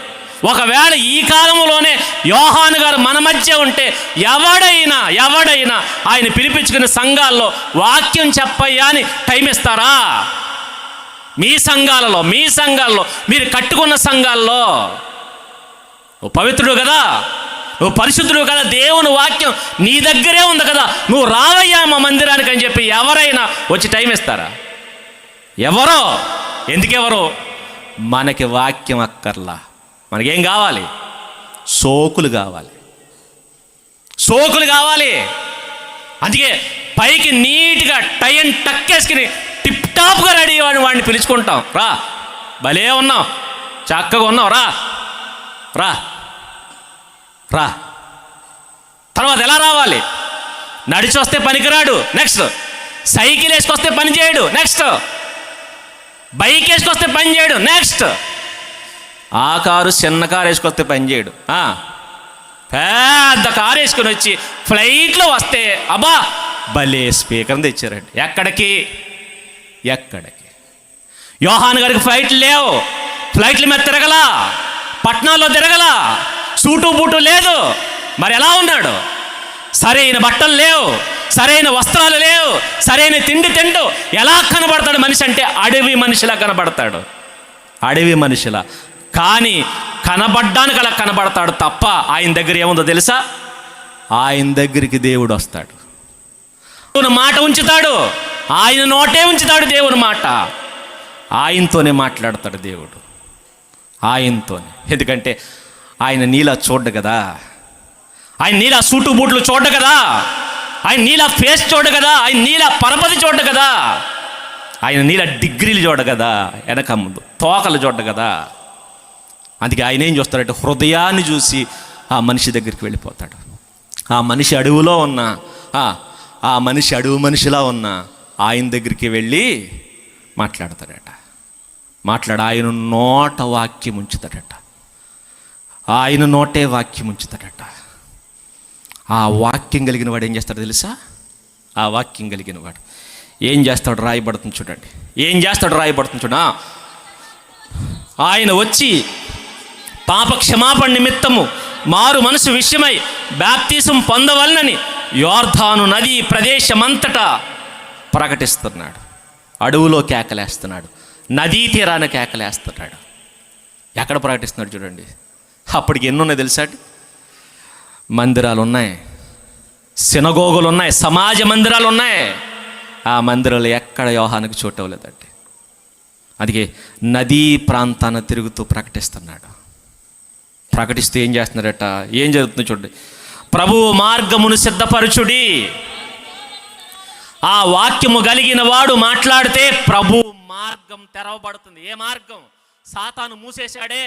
ఒకవేళ ఈ కాలంలోనే యోహాను గారు మన మధ్య ఉంటే ఎవడైనా ఆయన పిలిపించుకునే సంఘాల్లో వాక్యం చెప్పయ్యా అని టైం ఇస్తారా? మీ సంఘాలలో మీరు కట్టుకున్న సంఘాల్లో నువ్వు పవిత్రుడు కదా, నువ్వు పరిశుద్ధుడు కదా, దేవుని వాక్యం నీ దగ్గరే ఉంది కదా, నువ్వు రావయ్యా మా మందిరానికి అని చెప్పి ఎవరైనా వచ్చి టైం ఇస్తారా? ఎవరో. ఎందుకెవరో? మనకి వాక్యం అక్కర్లా. మనకేం కావాలి? సోకులు కావాలి. అందుకే పైకి నీట్గా టై అండ్ టక్కేసుకుని టిప్ టాప్గా రెడీ వాడిని పిలుచుకుంటాం. రా, భలే ఉన్నావు, చక్కగా ఉన్నావు, రా. తర్వాత ఎలా రావాలి? నడిచి వస్తే పనికిరాడు, నెక్స్ట్. సైకిల్ వేసుకొస్తే పని చేయడు, నెక్స్ట్. బైక్ వేసుకొస్తే పని చేయడు, నెక్స్ట్. ఆ కారు చిన్న కారు వేసుకొస్తే పని చేయడు. పెద్ద కారు వేసుకొని వచ్చి ఫ్లైట్లో వస్తే అబ్బా భలే స్పీకర్ని తెచ్చారండి. ఎక్కడికి? యోహాను గారికి ఫ్లైట్లు లేవు, ఫ్లైట్ల మీద తిరగలా, పట్నాల్లో తిరగలా, సూటు బూటు లేదు. మరి ఎలా ఉన్నాడు? సరైన బట్టలు లేవు, సరైన వస్త్రాలు లేవు, సరైన తిండి తిండు. ఎలా కనబడతాడు మనిషి అంటే అడవి మనిషిలా కనబడతాడు. కానీ కనబడ్డానికి అలా కనబడతాడు తప్ప ఆయన దగ్గర ఏముందో తెలుసా? ఆయన దగ్గరికి దేవుడు వస్తాడు, దేవుని మాట ఉంచుతాడు, ఆయన నోటే ఉంచుతాడు దేవుని మాట. ఆయనతోనే మాట్లాడతాడు దేవుడు, ఆయనతోనే. ఎందుకంటే ఆయన నీలా చూడ్డు కదా, ఆయన నీలా సూటు బూట్లు చూడ్డు కదా, ఆయన నీలా ఫేస్ చూడ్డు కదా, ఆయన నీలా పరపతి చూడ్డు కదా, ఆయన నీలా డిగ్రీలు చూడ్డు కదా, వెనక ముందు తోకలు చూడ్డు కదా. అందుకే ఆయన ఏం చూస్తాడంటే హృదయాన్ని చూసి ఆ మనిషి దగ్గరికి వెళ్ళిపోతాడు. ఆ మనిషి అడవిలో ఉన్న ఆ మనిషి అడవి మనిషిలా ఉన్న ఆయన దగ్గరికి వెళ్ళి మాట్లాడతాడట. ఆయన నోట వాక్యం ఉంచుతాడట, ఆయన నోటే వాక్యం ఉంచుతాడట. ఆ వాక్యం కలిగిన వాడు ఏం చేస్తాడు తెలుసా? ఆ వాక్యం కలిగిన వాడు ఏం చేస్తాడు? రాయబడుతుంది చూడండి. ఆయన వచ్చి పాప క్షమాపణ నిమిత్తము మారు మనసు విషయమై బాప్తిసం పొందవలనని యోర్దాను నది ప్రదేశమంతటా ప్రకటిస్తున్నాడు. అడవులో కేకలేస్తున్నాడు, నదీ తీరాన కేకలేస్తున్నాడు. ఎక్కడ ప్రకటిస్తున్నాడు చూడండి. అప్పటికి ఎన్నున్నాయి తెలుసా? మందిరాలు ఉన్నాయి, సినగోగులు ఉన్నాయి, సమాజ మందిరాలు ఉన్నాయి. ఆ మందిరాలు ఎక్కడ యోహానుకు చోటు అవ్వలేదండి. అందుకే నదీ ప్రాంతాన తిరుగుతూ ప్రకటిస్తూ ఏం చేస్తున్నాడట? ఏం జరుగుతుందో చూడండి. ప్రభువు మార్గమును సిద్ధపరచుడి. ఆ వాక్యము కలిగిన వాడు మాట్లాడితే ప్రభు మార్గం తెరవబడుతుంది. ఏ మార్గం? సాతాను మూసేశాడే,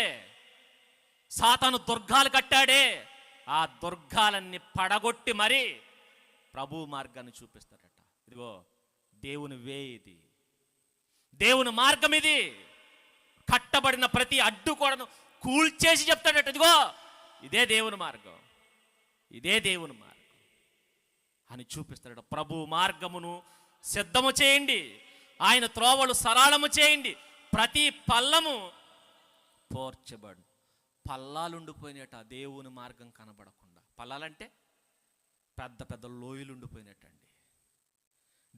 సాతాను దుర్గాలు కట్టాడే, ఆ దుర్గాలన్నీ పడగొట్టి మరి ప్రభు మార్గాన్ని చూపిస్తాడట. ఇదిగో దేవుని వే, ఇది దేవుని మార్గం, ఇది కట్టబడిన ప్రతి అడ్డుకోడను కూల్చేసి చెప్తాడట. ఇదిగో ఇదే దేవుని మార్గం అని చూపిస్తాడట. ప్రభు మార్గమును సిద్ధము చేయండి, ఆయన త్రోవలు సరళము చేయండి, ప్రతి పల్లము పోర్చబడు. పల్లాలుండిపోయినట్ట దేవుని మార్గం కనబడకుండా. పల్లాలంటే పెద్ద పెద్ద లోయలుండిపోయినట్టండి.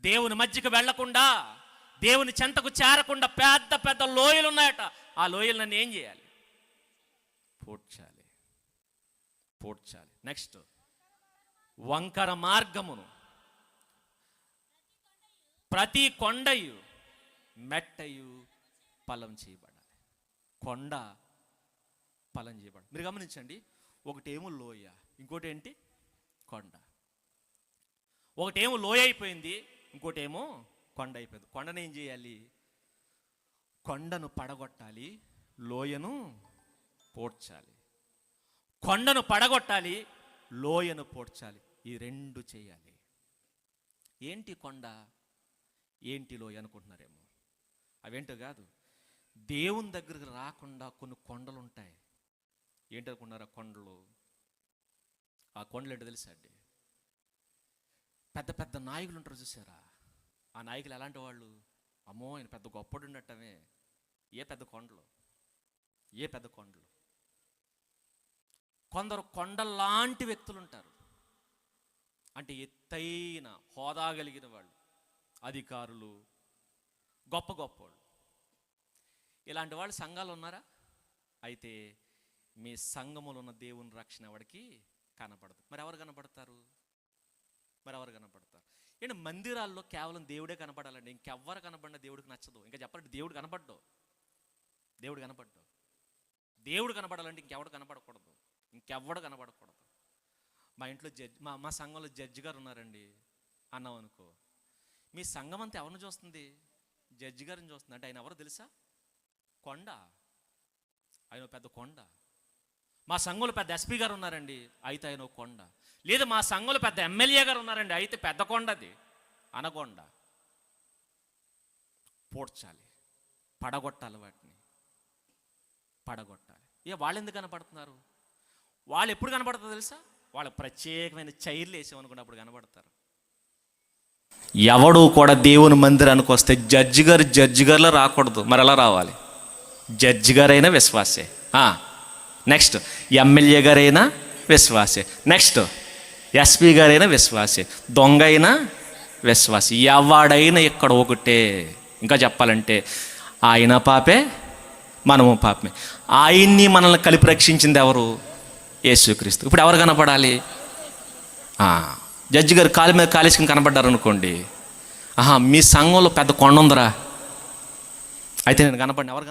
దేవుని మధ్యకు వెళ్లకుండా, దేవుని చెంతకు చేరకుండా పెద్ద పెద్ద లోయలు ఉన్నాయట. ఆ లోయలు నన్ను ఏం చేయాలి? పోడ్చాలి. నెక్స్ట్, వంకర మార్గమును ప్రతి కొండయు మెట్టయు ఫలం చేయబడాలి. కొండ ఫలం చేయబడాలి. మీరు గమనించండి, ఒకటేమో లోయ, ఇంకోటి ఏంటి? కొండ. ఒకటేమో లోయ అయిపోయింది, ఇంకోటేమో కొండ అయిపోయింది. కొండను ఏం చేయాలి? కొండను పడగొట్టాలి, లోయను పోడ్చాలి. కొండను పడగొట్టాలి, లోయను పోడ్చాలి. ఈ రెండు చేయాలి. ఏంటి కొండ, ఏంటి లోయ అనుకుంటున్నారేమో. అవేంటో కాదు, దేవుని దగ్గరికి రాకుండా కొన్ని కొండలు ఉంటాయి. ఏంటనుకున్నారా కొండలు? ఆ కొండలు ఏంటో తెలుసా అండి? పెద్ద పెద్ద నాయకులు ఉంటారు చూసారా? ఆ నాయకులు ఎలాంటి వాళ్ళు? అమ్మో ఆయన పెద్ద గొప్పడు ఉన్నట్టమే. ఏ పెద్ద కొండలు, ఏ పెద్ద కొండలు. కొందరు కొండలాంటి వ్యక్తులు ఉంటారు, అంటే ఎత్తైన హోదా కలిగిన వాళ్ళు, అధికారులు, గొప్ప గొప్పవాళ్ళు. ఇలాంటి వాళ్ళు సంఘాలు ఉన్నారా? అయితే మీ సంఘములో ఉన్న దేవుని రక్షణ ఎవరికి కనపడదు. మరి ఎవరు కనపడతారు? ఏంటి మందిరాల్లో కేవలం దేవుడే కనపడాలండి, ఇంకెవ్వరు కనపడినా దేవుడికి నచ్చదు. ఇంకా చెప్పాలంటే దేవుడు కనపడ్డావు, దేవుడు కనపడాలంటే ఇంకెవడు కనపడకూడదు, ఇంకెవ్వడు కనపడకూడదు. మా ఇంట్లో మా సంఘంలో జడ్జి గారు ఉన్నారండి అన్నాం అనుకో, మీ సంఘం అంతా ఎవరిని చూస్తుంది? జడ్జి గారిని చూస్తుంది. అంటే ఆయన ఎవరో తెలుసా? కొండ. ఆయన పెద్ద కొండ. మా సంఘంలో పెద్ద ఎస్పీ గారు ఉన్నారండి, అయితే ఆయన కొండ. లేదు మా సంఘంలో పెద్ద ఎమ్మెల్యే గారు ఉన్నారండి, అయితే పెద్ద కొండది, అనకొండ. పోడ్చాలి, పడగొట్టాలి, వాటిని పడగొట్టాలి. వాళ్ళు ఎందుకు కనపడుతున్నారు? వాళ్ళు ఎప్పుడు కనపడుతుందో తెలుసా? వాళ్ళ ప్రత్యేకమైన చైర్లు వేసామనుకున్నప్పుడు కనపడతారు. ఎవడు కూడా దేవుని మందిరానికి వస్తే జడ్జి గారిలో రాకూడదు. మరి ఎలా రావాలి? జడ్జి గారైనా విశ్వాసే. నెక్స్ట్ ఎమ్మెల్యే గారైనా విశ్వాసే. నెక్స్ట్ ఎస్పీ గారైనా విశ్వాసే. దొంగ అయినా విశ్వాసే. ఎవడైనా ఇక్కడ ఒకటే. ఇంకా చెప్పాలంటే ఆయన పాపే, మనము పాపమే. ఆయన్ని మనల్ని కలిపి రక్షించింది ఎవరు? యేసుక్రీస్తు. ఇప్పుడు ఎవరు కనపడాలి? జడ్జి గారు కాలు మీద కాలేసుకుని కనపడ్డారు అనుకోండి, మీ సంఘంలో పెద్ద కొండ ఉందరా, అయితే నేను కనపడిన. ఎవరు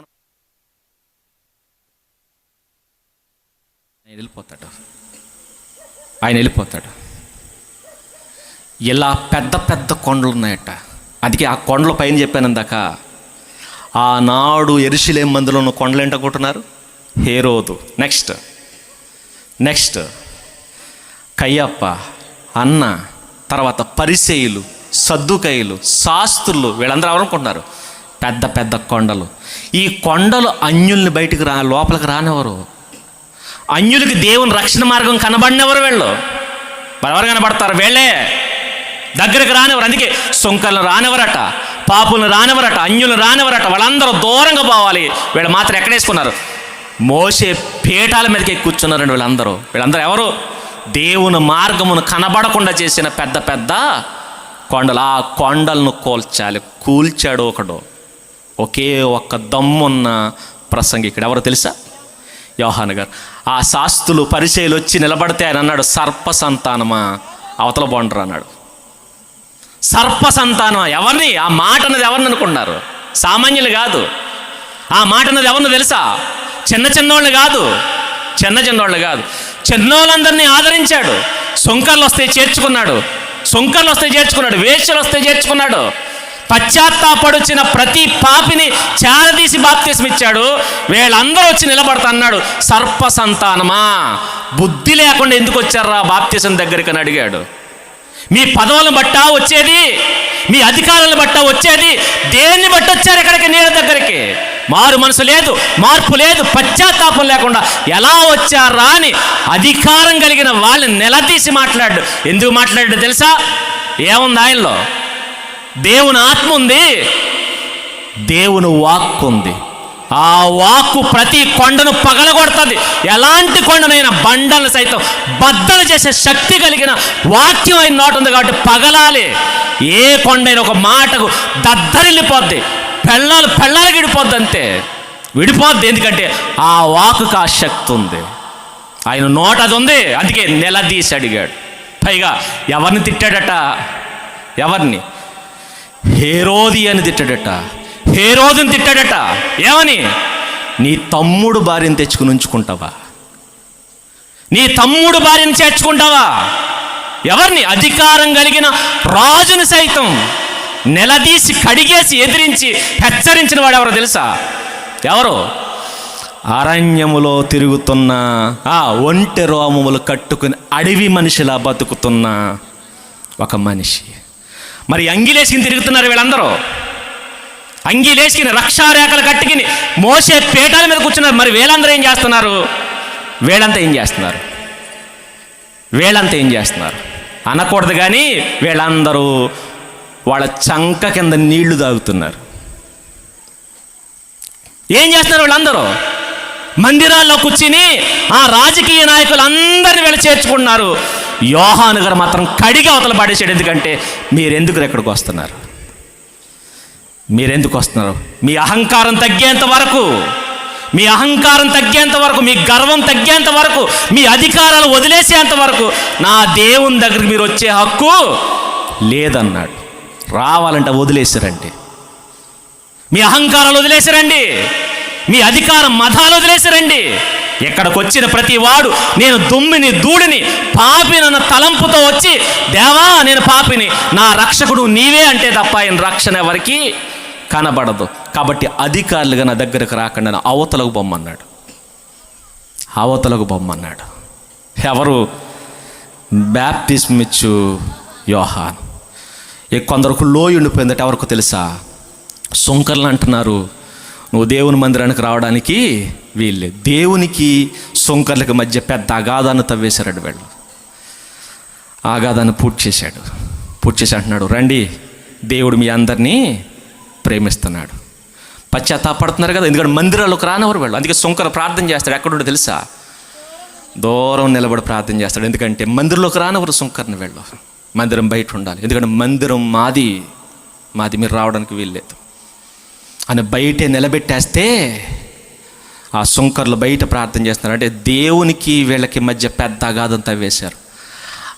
ఆయన వెళ్ళిపోతాడు. ఇలా పెద్ద పెద్ద కొండలు ఉన్నాయట. అందుకే ఆ కొండల పైన చెప్పాను ఇందాక, ఆనాడు యెరూషలేము మందులో ఉన్న కొండలు ఏంటనుకుంటున్నారు? హేరోదు, నెక్స్ట్ కయ్యప్ప, అన్న, తర్వాత పరిసయ్యులు, సద్దుకయ్యులు, శాస్త్రులు, వీళ్ళందరూ ఎవరనుకుంటున్నారు? పెద్ద పెద్ద కొండలు. ఈ కొండలు అన్యుల్ని బయటికి లోపలికి రానివ్వరు. అన్యులకి దేవుని రక్షణ మార్గం కనబడినెవరు? వీళ్ళు. మరి ఎవరు కనబడతారు? వీళ్ళే. దగ్గరికి రానివ్వరు. అందుకే సుంకలను రానివ్వరట, పాపులను రానివ్వరట, అన్యులను రానివ్వరట. వాళ్ళందరూ దూరంగా పోవాలి. వీళ్ళు మాత్రం ఎక్కడ వేసుకున్నారు? మోసే పీఠాల మీదకి కూర్చున్నారండి వీళ్ళందరూ ఎవరు? దేవుని మార్గమును కనబడకుండా చేసిన పెద్ద పెద్ద కొండలు. ఆ కొండలను కూల్చాడు ఒకడు, ఒకే ఒక్క దమ్మున్న ప్రసంగికుడు. ఎవరు తెలుసా? యోహాను గారు. ఆ శాస్త్రులు పరిచయలు వచ్చి నిలబడితే ఆయన అన్నాడు, సర్ప సంతానమా అవతల బొండరు అన్నాడు. సర్ప సంతానమా. ఎవరిని? ఆ మాట అన్నది ఎవరిని అనుకున్నారు? సామాన్యులు కాదు. ఆ మాట అన్నది ఎవరిని తెలుసా? చిన్నోళ్ళు కాదు. చిన్నోళ్ళందరినీ ఆదరించాడు. సుంకర్లు వస్తే చేర్చుకున్నాడు, వేశ్యలు వస్తే చేర్చుకున్నాడు. పశ్చాత్తాపడుచిన ప్రతి పాపిని చేరదీసి బాప్తిస్మ ఇచ్చాడు. వీళ్ళందరూ వచ్చి నిలబడతాన్నాడు. సర్ప సంతానమా, బుద్ధి లేకుండా ఎందుకు వచ్చారా బాప్తిసం దగ్గరికి అని అడిగాడు. మీ పదవులను బట్టా వచ్చేది, మీ అధికారులను బట్టా వచ్చేది, దేన్ని బట్టి వచ్చారు ఇక్కడికి? నీళ్ళ దగ్గరికి. మారు మనసు లేదు, మార్పు లేదు, పశ్చాత్తాపం లేకుండా ఎలా వచ్చారా అని అధికారం కలిగిన వాళ్ళని నిలదీసి మాట్లాడు. ఎందుకు మాట్లాడాడు తెలుసా? ఏముంది ఆయనలో? దేవుని ఆత్మ ఉంది, దేవుని వాక్కు ఉంది. ఆ వాక్కు ప్రతి కొండను పగలగొడుతుంది. ఎలాంటి కొండనైనా, బండలు సైతం బద్దలు చేసే శక్తి కలిగిన వాక్యం ఆయన నోట ఉంది కాబట్టి పగలాలి. ఏ కొండైనా ఒక మాటకు దద్దరిల్లిపోద్ది, పెళ్ళాలకి విడిపోద్ది, అంతే విడిపోద్ది. ఎందుకంటే ఆ వాక్కుకు ఆ శక్తి ఉంది, ఆయన నోట అది ఉంది. అందుకే నిలదీసి అడిగాడు. పైగా ఎవరిని తిట్టాడట? ఎవరిని? హేరోది అని తిట్టాడట. హేరోదుని తిట్టాడట. ఏమని? నీ తమ్ముడు భార్యను తెచ్చుకుని ఉంచుకుంటావా? నీ తమ్ముడు భార్యను చేర్చుకుంటావా? ఎవరిని? అధికారం కలిగిన రాజుని సైతం నిలదీసి కడిగేసి ఎదిరించి హెచ్చరించిన వాడు ఎవరో తెలుసా? ఎవరు? అరణ్యములో తిరుగుతున్న ఒంటె రోమములు కట్టుకుని అడవి మనిషిలా బతుకుతున్న ఒక మనిషి. మరి అంగిలేసుకుని తిరుగుతున్నారు వీళ్ళందరూ. అంగిలేసుకుని రక్షారేఖలు కట్టుకుని మోసే పీఠాల మీద కూర్చున్నారు. మరి వీళ్ళందరూ ఏం చేస్తున్నారు? వీళ్ళంతా ఏం చేస్తున్నారు అనకూడదు, కానీ వీళ్ళందరూ వాళ్ళ చంక కింద నీళ్లు తాగుతున్నారు. ఏం చేస్తున్నారు వీళ్ళందరూ? మందిరాల్లో కూర్చుని ఆ రాజకీయ నాయకులందరినీ వీళ్ళు చేర్చుకుంటున్నారు. యోహాను గారు మాత్రం కడిగి అవతల పడేసాడు. ఎందుకంటే మీరెందుకు ఇక్కడికి వస్తున్నారు? మీ అహంకారం తగ్గేంత వరకు, మీ గర్వం తగ్గేంత వరకు, మీ అధికారాలు వదిలేసేంత వరకు నా దేవుని దగ్గరికి మీరు వచ్చే హక్కు లేదన్నాడు. రావాలంటే వదిలేసారండి. మీ అహంకారాలు వదిలేసారండి. మీ అధికారం మతాలు వదిలేసారండి. ఎక్కడికి వచ్చిన ప్రతి వాడు నేను దుమ్మిని ధూళిని పాపినన్న తలంపుతో వచ్చి, దేవా నేను పాపిని, నా రక్షకుడు నీవే అంటే తప్ప ఆయన రక్షణ ఎవరికి కనబడదు. కాబట్టి అధికారులుగా నా దగ్గరకు రాకుండా అవతలకు బొమ్మన్నాడు. ఎవరు? బాప్తిస్మం ఇచ్చు యోహాను. కొందరికి లోయ ఉండిపోయిందట. ఎవరికి తెలుసా? సుంకర్లు అంటున్నారు, నువ్వు దేవుని మందిరానికి రావడానికి వీళ్ళే. దేవునికి సుంకర్లకు మధ్య పెద్ద అగాధాన్ని తవ్వేశాడు. వీళ్ళు అగాధాన్ని పూర్తి చేసి అంటున్నాడు, రండి, దేవుడు మీ అందరినీ ప్రేమిస్తున్నాడు. పశ్చాత్తాపడుతున్నారు కదా, ఎందుకంటే మందిరాలకు రానివారు వీళ్ళు. అందుకే సుంకర ప్రార్థన చేస్తాడు. ఎక్కడుండో తెలుసా? దూరం నిలబడి ప్రార్థన చేస్తాడు. ఎందుకంటే మందిరంలోకి రానివారు సుంకర్ని వీళ్ళు. మందిరం బయట ఉండాలి. ఎందుకంటే మందిరం మాది మీరు రావడానికి వీల్లేదు అని బయటే నిలబెట్టేస్తే ఆ సుంకర్లు బయట ప్రార్థన చేస్తున్నారు. అంటే దేవునికి వీళ్ళకి మధ్య పెద్ద అగాధం తవ్వేశారు.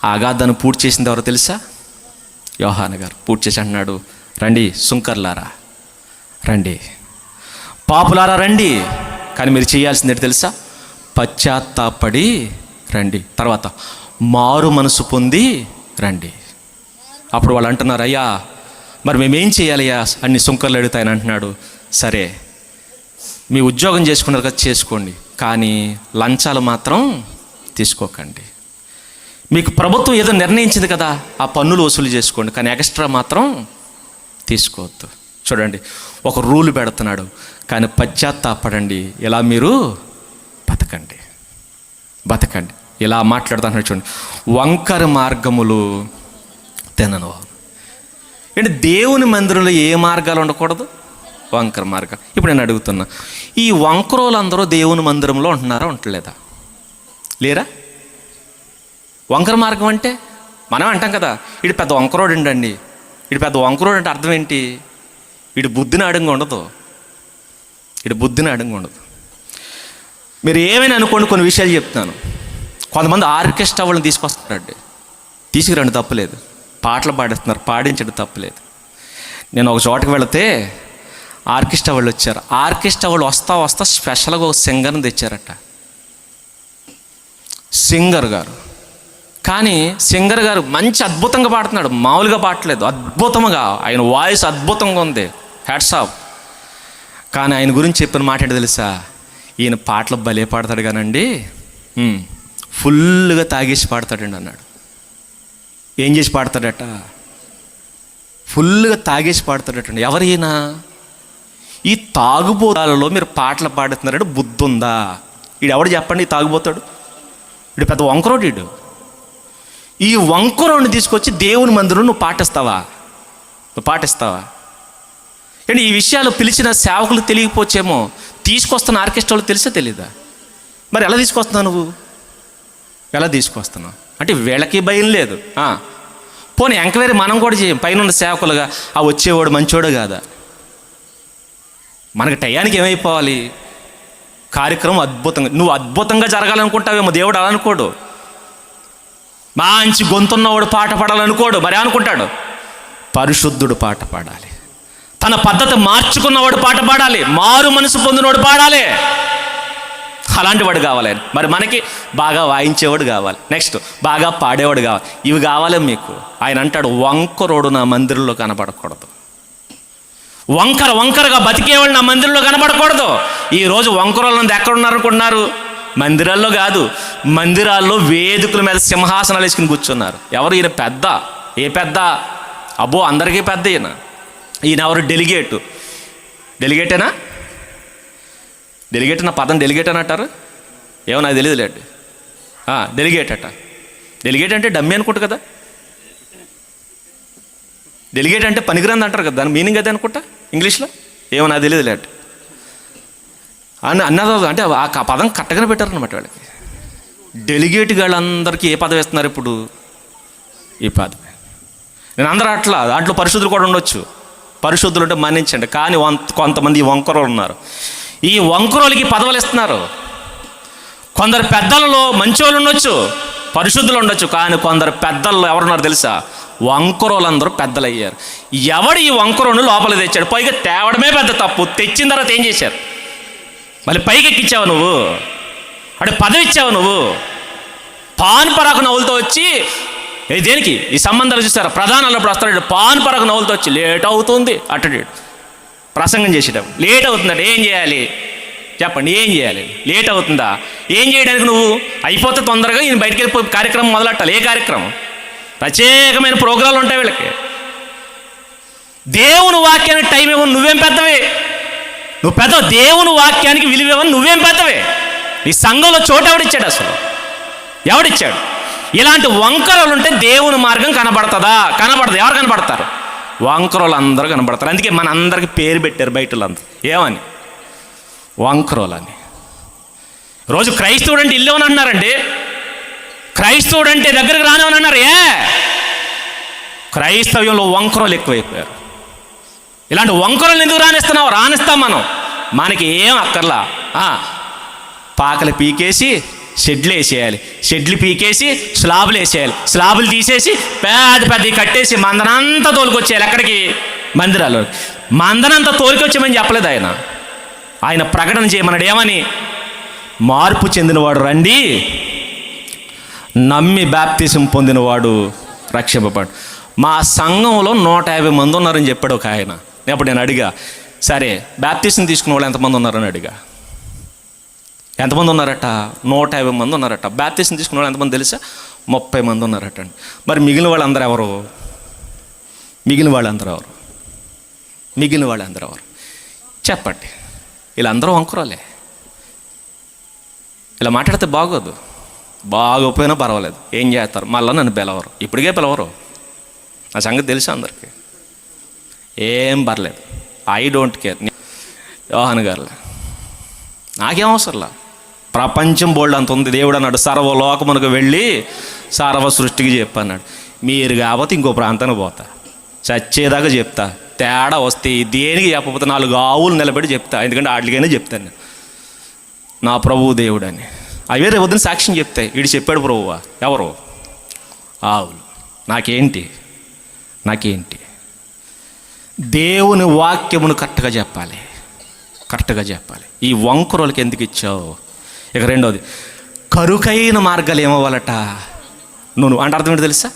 ఆ అగాధాన్ని పూర్తి చేసింది ఎవరో తెలుసా? యోహాను గారు పూర్తి చేసి అంటున్నాడు, రండి సుంకర్లారా, రండి, పాపులారా రండి. కానీ మీరు చేయాల్సింది ఏంటి తెలుసా? పశ్చాత్తాపడి రండి, తర్వాత మారు మనసు పొంది రండి. అప్పుడు వాళ్ళు అంటున్నారు, అయ్యా మరి మేమేం చేయాలయ్యా అన్ని సుంకర్లు అడుగుతాయని అంటున్నాడు. సరే, మీ ఉద్యోగం చేసుకున్నారు కదా, చేసుకోండి, కానీ లంచాలు మాత్రం తీసుకోకండి. మీకు ప్రభుత్వం ఏదో నిర్ణయించింది కదా, ఆ పన్నులు వసూలు చేసుకోండి, కానీ ఎక్స్ట్రా మాత్రం తీసుకోవద్దు. చూడండి, ఒక రూల్ పెడుతున్నాడు, కానీ పశ్చాత్తాపడండి, ఇలా మీరు బతకండి. ఇలా మాట్లాడుతున్నాడు. చూడండి, వంకర మార్గములు తినను. అంటే దేవుని మందిరంలో ఏ మార్గాలు ఉండకూడదు? వంకర మార్గం. ఇప్పుడు నేను అడుగుతున్నా, ఈ వంకరోలు అందరూ దేవుని మందిరంలో ఉంటున్నారా, ఉండలేదా? లేరా? వంకర మార్గం అంటే మనం అంటాం కదా, ఇటు పెద్ద వంకరోడు అండి, ఇటు పెద్ద వంకరోడు అంటే అర్థం ఏంటి? ఇటు బుద్ధిని అడంగా ఉండదు. మీరు ఏమైనా అనుకోండి, కొన్ని విషయాలు చెప్తున్నాను. కొంతమంది ఆర్కెస్ట్రా వాళ్ళని తీసుకొస్తున్నారండి, తీసుకురండి, తప్పులేదు. పాటలు పాడిస్తున్నారు, పాడించడం తప్పులేదు. నేను ఒక చోటకి వెళితే ఆర్కెస్ట్రా వాళ్ళు వచ్చారు. ఆర్కెస్ట్రా వాళ్ళు వస్తా స్పెషల్గా ఒక సింగర్ని తెచ్చారట, సింగర్ గారు. కానీ సింగర్ గారు మంచి అద్భుతంగా పాడుతున్నాడు, మామూలుగా పాడలేదు, అద్భుతంగా, ఆయన వాయిస్ అద్భుతంగా ఉంది, హ్యాట్స్ ఆఫ్. కానీ ఆయన గురించి చెప్పిన మాట ఏంటో తెలుసా? ఈయన పాటలు భలే పాడతాడు కానండి, ఫుల్గా తాగేసి పాడతాడండి అన్నాడు. ఏం చేసి పాడతాడట? ఫుల్గా తాగేసి పాడతాడటండి. ఎవరైనా ఈ తాగుబోతాలలో మీరు పాటలు పాడుతున్నారంటే బుద్ధి ఉందా? వీడు ఎవడు చెప్పండి, ఈ తాగుబోతాడు, వీడు పెద్ద వంకరోడు. వీడు ఈ వంకరోడిని తీసుకొచ్చి దేవుని మందిరం నువ్వు పాటిస్తావా? అంటే ఈ విషయాలు పిలిచిన సేవకులు తెలియకపోవచ్చేమో, తీసుకొస్తున్న ఆర్కెస్ట్రాలు తెలిసే తెలీదా? మరి ఎలా తీసుకొస్తున్నావు? అంటే వీళ్ళకి భయం లేదు. పోనీ ఎంక్వైరీ మనం కూడా చేయం, పైన ఉన్న సేవకులుగా, ఆ వచ్చేవాడు మంచోడు కాదా? మనకి టయానికి ఏమైపోవాలి? కార్యక్రమం నువ్వు అద్భుతంగా జరగాలనుకుంటావేమో, దేవుడు అలా అనుకోడు. మంచి గొంతున్నవాడు పాట పాడాలనుకోడు, మరి అనుకుంటాడు పరిశుద్ధుడు పాట పాడాలి, తన పద్ధతి మార్చుకున్నవాడు పాట పాడాలి, మారు మనసు పొందినవాడు పాడాలి. అలాంటి వాడు కావాలి. మరి మనకి బాగా వాయించేవాడు కావాలి, నెక్స్ట్ బాగా పాడేవాడు కావాలి. ఇవి కావాలి మీకు. ఆయన అంటాడు, వంకరోడు నా మందిరంలో కనబడకూడదు. వంకరగా బతికేవాళ్ళు నా మందిరంలో కనబడకూడదు. ఈరోజు వంకరోళ్ళంతా ఎక్కడ ఉన్నారనుకుంటున్నారు? మందిరాల్లో కాదు, మందిరాల్లో వేదికల మీద సింహాసనాలు వేసుకుని కూర్చున్నారు. ఎవరు? ఈయన పెద్ద. ఏ పెద్ద? అబ్బో, అందరికీ పెద్ద ఈయన. ఈయన ఎవరు? డెలిగేటేనా? డెలిగేట్ నా పదం డెలిగేట్ అని అంటారు. ఏమో నాకు తెలియదులేండి. డెలిగేట్ అట. డెలిగేట్ అంటే డమ్మి అనుకుంటా కదా. డెలిగేట్ అంటే పనికిరంది అంటారు కదా, దాని మీనింగ్ అదే అనుకుంటా ఇంగ్లీష్లో. ఏమో నాకు తెలియదులేండి అన్నది. అంటే ఆ పదం కట్టగానే పెట్టారనమాట వాళ్ళకి. డెలిగేట్ వాళ్ళందరికీ ఏ పదవి వేస్తున్నారు ఇప్పుడు? ఈ పదవి. నేను అందరూ అట్లా, దాంట్లో పరిశుద్ధులు కూడా ఉండొచ్చు. పరిశుద్ధులు అంటే మన్నించండి. కానీ కొంతమంది వంకరోళ్ళు ఉన్నారు. ఈ వంకరోళ్ళకి పదవులు ఇస్తున్నారు. కొందరు పెద్దలలో మంచోళ్ళు ఉండొచ్చు, పరిశుద్ధులు ఉండొచ్చు. కానీ కొందరు పెద్దల్లో ఎవరున్నారు తెలుసా? వంకరోళ్ళందరూ పెద్దలు అయ్యారు. ఎవడు ఈ వంకరోను లోపల తెచ్చాడు? పైగా తేవడమే పెద్ద తప్పు. తెచ్చిన తర్వాత ఏం చేశారు? మళ్ళీ పైకి ఎక్కించావు నువ్వు, అంటే పదవి ఇచ్చావు నువ్వు. పాన్ పరాకు నవ్వులతో వచ్చి దేనికి ఈ సంబంధాలు చూస్తారా? ప్రధానాలప్పుడు వస్తాడు పాన్ పరాకు నవ్వులతో వచ్చి లేట్ అవుతుంది అట్టడు ప్రసంగం చేసేటప్పుడు. లేట్ అవుతుందట. ఏం చేయాలి చెప్పండి? ఏం చేయాలి? లేట్ అవుతుందా? ఏం చేయడానికి నువ్వు? అయిపోతే తొందరగా ఈయన బయటికి వెళ్ళిపోయి కార్యక్రమం మొదలెట్టాలి. ఏ కార్యక్రమం? ప్రత్యేకమైన ప్రోగ్రాంలు ఉంటాయి వీళ్ళకి. దేవుని వాక్యానికి టైం ఇవ్వను నువ్వేం పెద్దవే? నువ్వు పెద్ద. దేవుని వాక్యానికి విలువ ఇవ్వను నువ్వేం పెద్దవే? ఈ సంఘంలో చోటు ఎవడిచ్చాడు? అసలు ఎవడిచ్చాడు? ఇలాంటి వంకరలు ఉంటే దేవుని మార్గం కనబడుతుందా? కనబడదు. ఎవరు కనబడతారు? వంకరోలు అందరూ కనబడతారు. అందుకే మన అందరికి పేరు పెట్టారు బయటలందరూ. ఏమని? వంకరోలు అని. రోజు క్రైస్తవుడు అంటే ఇల్లు అని అన్నారండి. క్రైస్తవుడు అంటే దగ్గరకు రానివని అన్నారు. క్రైస్తవ్యంలో వంకరోలు ఎక్కువైపోయారు. ఇలాంటి వంకరోలు ఎందుకు రానిస్తున్నావు? రానిస్తాం మనం. మనకి ఏం అక్కర్లా. పాకలు పీకేసి షెడ్లు వేసేయాలి, షెడ్లు పీకేసి స్లాబులు వేసేయాలి, స్లాబులు తీసేసి పెద్ద కట్టేసి మందనంతా తోలుకొచ్చేయాలి. ఎక్కడికి? మందిరాల్లో. మందనంతా తోలుకొచ్చామని చెప్పలేదు ఆయన. ఆయన ప్రకటన చేయమన్నాడు. ఏమని? మార్పు చెందినవాడు రండి, నమ్మి బాప్తిసం పొందినవాడు రక్షింపబడు. మా సంఘంలో 150 మంది ఉన్నారని చెప్పాడు ఒక ఆయన. అప్పుడు నేను అడిగా, సరే బాప్తిసం తీసుకున్న వాళ్ళు ఎంతమంది ఉన్నారని అడిగా. ఎంతమంది ఉన్నారట? 150 మంది ఉన్నారట. బాప్తిసం తీసుకున్న వాళ్ళు ఎంతమంది తెలుసా? 30 మంది ఉన్నారట. మరి మిగిలిన వాళ్ళందరూ ఎవరు? మిగిలిన వాళ్ళందరూ ఎవరు చెప్పండి? వీళ్ళందరూ వంకరోలే. ఇలా మాట్లాడితే బాగోదు. బాగోపోయినా పర్వాలేదు. ఏం చేస్తారు? మళ్ళీ నన్ను పిలవరు. ఇప్పటికే పిలవరు. నా సంగతి తెలుసు అందరికీ. ఏం పర్లేదు. I don't care. యోహాను గారులే, నాకేం అవసరంలా. ప్రపంచం బోల్డ్ అంత ఉంది. దేవుడు అన్నాడు సర్వలోకమునకు వెళ్ళి సర్వ సృష్టికి చెప్పన్నాడు. మీరు కాకపోతే ఇంకో ప్రాంతానికి పోతా, చచ్చేదాకా చెప్తా. తేడా వస్తే దేనికి చెప్పకపోతే 4 ఆవులు నిలబడి చెప్తా. ఎందుకంటే వాటికైనా చెప్తాను నేను నా ప్రభువు దేవుడు అని. అవే రేపు వద్దని సాక్ష్యం చెప్తాయి. వీడు చెప్పాడు ప్రభువా. ఎవరు? ఆవులు. నాకేంటి? దేవుని వాక్యమును కరెక్ట్గా చెప్పాలి. ఈ వంకరోళ్ళకి ఎందుకు ఇచ్చావు? ఇక రెండోది, కరుకైన మార్గాలు ఏమవ్వాలట? నువ్వు అంటే అర్థం ఏంటి తెలుసా?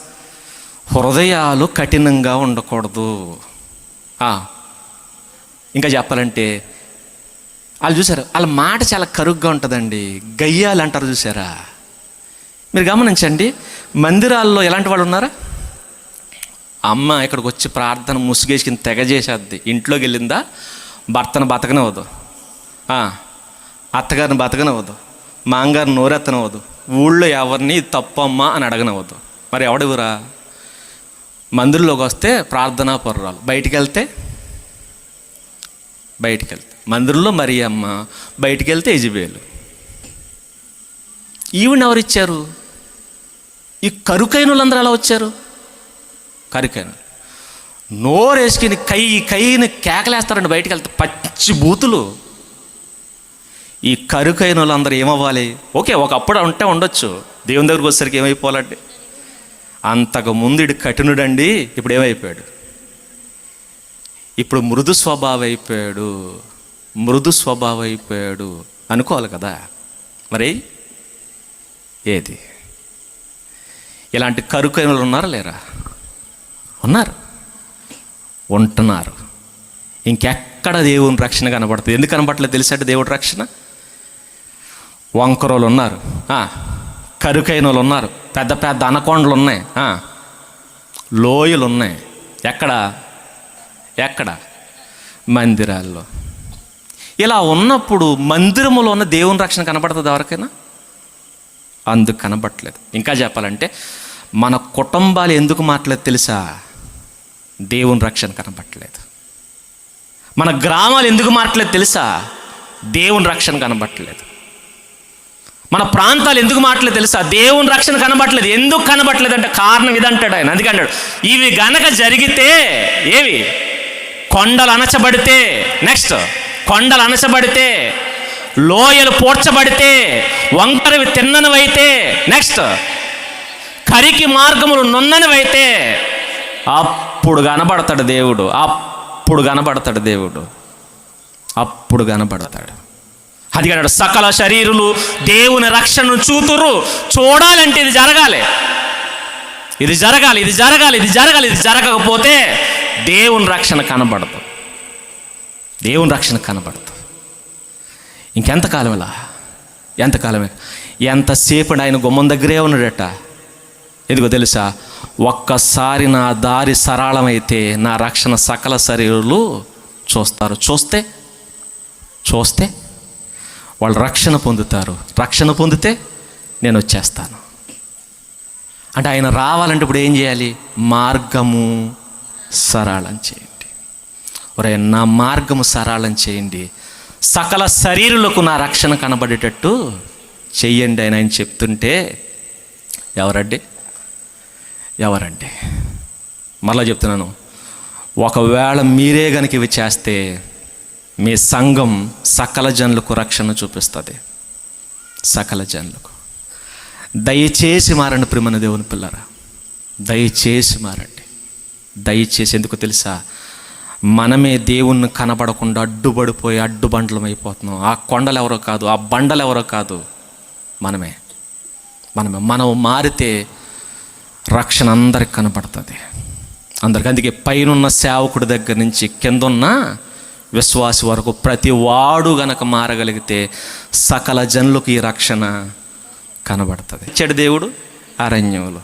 హృదయాలు కఠినంగా ఉండకూడదు. ఇంకా చెప్పాలంటే వాళ్ళు చూసారు, వాళ్ళ మాట చాలా కరుగ్గా ఉంటుందండి. గయ్యాలు అంటారు చూసారా? మీరు గమనించండి, మందిరాల్లో ఎలాంటి వాళ్ళు ఉన్నారా? అమ్మ ఇక్కడికి వచ్చి ప్రార్థన ముసుగేసుకుని తెగ చేసేద్ది. ఇంట్లోకి వెళ్ళిందా భర్తను బతకనవద్దు, అత్తగారిని బతకనవద్దు, మాంగారిని నోరెత్తనవద్దు, ఊళ్ళో ఎవరిని తప్పమ్మా అని అడగనవద్దు. మరి ఎవడెవరా? మందిరంలోకి వస్తే ప్రార్థనా పరురాలు, బయటికి వెళ్తే మందిరంలో మరి అమ్మ, బయటికి వెళ్తే యజబేలు. ఈవిని ఎవరిచ్చారు? ఈ కరుకైన వాళ్ళందరూ అలా వచ్చారు. కరుకైన నోరేసుకుని కైని కేకలేస్తారండి బయటికి వెళ్తే, పచ్చి బూతులు. ఈ కరుకైన వాళ్ళందరూ ఏమవ్వాలి? ఓకే, ఒకప్పుడు ఉంటే ఉండొచ్చు. దేవుని దగ్గరికి వచ్చేసరికి ఏమైపోవాలండి? అంతకు ముందు ఇడు కఠినుడండి, ఇప్పుడు ఏమైపోయాడు? ఇప్పుడు మృదు స్వభావం అయిపోయాడు అనుకోవాలి కదా. మరి ఏది? ఇలాంటి కరుకైనలు ఉన్నారా లేరా? ఉంటున్నారు. ఇంకెక్కడ దేవుని రక్షణ కనబడుతుంది. ఎందుకు కనబడట్లేదు తెలుసంటే దేవుడి రక్షణ? వంకరోళ్ళు ఉన్నారు, కరుకైన వాళ్ళు ఉన్నారు, పెద్ద పెద్ద అనకొండలు ఉన్నాయి, లోయలు ఉన్నాయి. ఎక్కడ? మందిరాల్లో. ఇలా ఉన్నప్పుడు మందిరములో ఉన్న దేవుని రక్షణ కనబడుతుంది ఎవరికైనా? అందుకు కనబడట్లేదు. ఇంకా చెప్పాలంటే మన కుటుంబాలు ఎందుకు మాట్లేదు తెలుసా? దేవుని రక్షణ కనబడట్లేదు. మన గ్రామాలు ఎందుకు మాట్లేదు తెలుసా? దేవుని రక్షణ కనబడట్లేదు. మన ప్రాంతాలు ఎందుకు మాట్లేదు తెలుసా? దేవుని రక్షణ కనబడట్లేదు. ఎందుకు కనబడట్లేదు అంటే కారణం ఇదంటాడు ఆయన. అందుకే అంటాడు, ఇవి గనక జరిగితే ఏవి? కొండలు అణచబడితే, నెక్స్ట్ కొండలు అణచబడితే, లోయలు పూడ్చబడితే, వంకరవి తిన్ననవైతే, నెక్స్ట్ కరికి మార్గములు నున్ననవైతే, అప్పుడు కనబడతాడు దేవుడు. అప్పుడు కనబడతాడు. అది అన్నాడు, సకల శరీరులు దేవుని రక్షణను చూతురు. చూడాలంటే ఇది జరగాలి. ఇది జరగకపోతే దేవుని రక్షణ కనబడదు. ఇంకెంతకాలం ఇలా? ఎంతసేపు ఆయన గుమ్మం దగ్గరే ఉన్నాడట. ఎందుకో తెలుసా? ఒక్కసారి నా దారి సరళమైతే నా రక్షణ సకల శరీరులు చూస్తారు. చూస్తే వాళ్ళు రక్షణ పొందుతారు. రక్షణ పొందితే నేను వచ్చేస్తాను. అంటే ఆయన రావాలంటే ఇప్పుడు ఏం చేయాలి? మార్గము సరళం చేయండి. ఒరే, నా మార్గము సరళం చేయండి, సకల శరీరులకు నా రక్షణ కనబడేటట్టు చెయ్యండి అని ఆయన చెప్తుంటే ఎవరండి? మరలా చెప్తున్నాను, ఒకవేళ మీరే గనుక ఇవి చేస్తే మీ సంఘం సకల జనులకు రక్షణ చూపిస్తుంది. సకల జనులకు. దయచేసి మారండి ప్రియమైన దేవుని పిల్లరా, దయచేసి మారండి. ఎందుకు తెలుసా? మనమే దేవుణ్ణి కనబడకుండా అడ్డుపడిపోయి అడ్డుబండలం అయిపోతున్నాం. ఆ కొండలు ఎవరో కాదు, ఆ బండలు ఎవరో కాదు, మనమే. మనం మారితే రక్షణ అందరికి కనబడుతుంది. అందుకే పైనున్న సేవకుడి దగ్గర నుంచి కిందున్న విశ్వాసి వరకు ప్రతి వాడు గనక మారగలిగితే సకల జనులకు ఈ రక్షణ కనబడుతుంది. ఇచ్చాడు దేవుడు అరణ్యములు.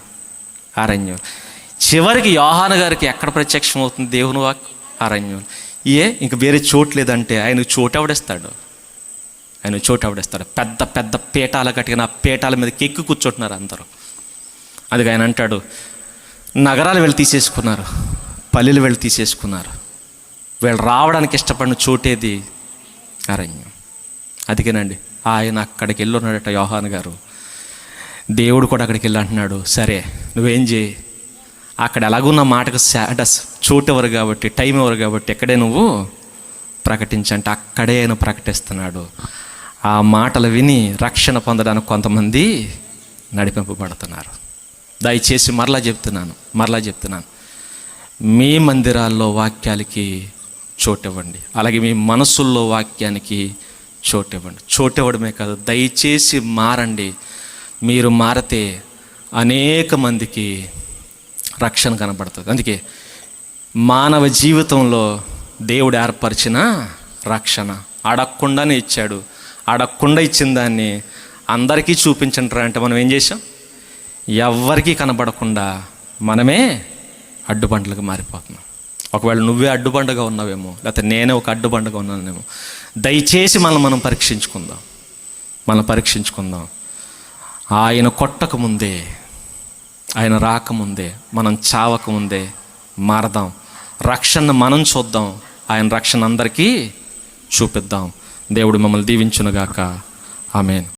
చివరికి యోహాను గారికి ఎక్కడ ప్రత్యక్షం అవుతుంది దేవుని వాక్కు? అరణ్యం. ఇంక వేరే చోటు లేదంటే ఆయనకు చోటు ఎవడేస్తాడు? పెద్ద పెద్ద పీఠాలు కట్టిన ఆ పీఠాల మీదకి ఎక్కి కూర్చుంటున్నారు అందరూ. అందుకే ఆయన అంటాడు, నగరాలు వెళ్ళి తీసేసుకున్నారు, పల్లెలు వెళ్ళి తీసేసుకున్నారు, వీళ్ళు రావడానికి ఇష్టపడిన చోటేది? అరణ్యం. అందుకేనండి ఆయన అక్కడికి వెళ్ళి ఉన్నాడట యోహాను గారు. దేవుడు కూడా అక్కడికి వెళ్ళి అంటున్నాడు, సరే నువ్వేం చేయి, అక్కడ ఎలాగున్న మాటకు చోటు ఎవరు కాబట్టి, టైం ఎవరు కాబట్టి ఎక్కడే నువ్వు ప్రకటించంటే అక్కడే ఆయన ప్రకటిస్తున్నాడు. ఆ మాటలు విని రక్షణ పొందడానికి కొంతమంది నడిపింపబడుతున్నారు. దయచేసి మరలా చెప్తున్నాను, మీ మందిరాల్లో వాక్యాలకి చోటు ఇవ్వండి, అలాగే మీ మనసుల్లో వాక్యానికి చోటు ఇవ్వండి. చోటు ఇవ్వడమే కాదు, దయచేసి మారండి. మీరు మారితే అనేక మందికి రక్షణ కనబడుతుంది. అందుకే మానవ జీవితంలో దేవుడు ఏర్పరిచిన రక్షణ అడగకుండానే ఇచ్చాడు. అడగకుండా ఇచ్చిన దాన్ని అందరికీ చూపించంటారా అంటే మనం ఏం చేసాం? ఎవ్వరికీ కనబడకుండా మనమే అడ్డుబండలుగా మారిపోతున్నాం. ఒకవేళ నువ్వే అడ్డుబండగా ఉన్నావేమో, లేకపోతే నేనే ఒక అడ్డుబండగా ఉన్నానేమో. దయచేసి మనం పరీక్షించుకుందాం. ఆయన కొట్టకముందే, ఆయన రాకముందే, మనం చావకముందే మారదాం. రక్షణ మనం చూద్దాం, ఆయన రక్షణ అందరికీ చూపిద్దాం. దేవుడు మమ్మల్ని దీవించునుగాక. ఆమేన్.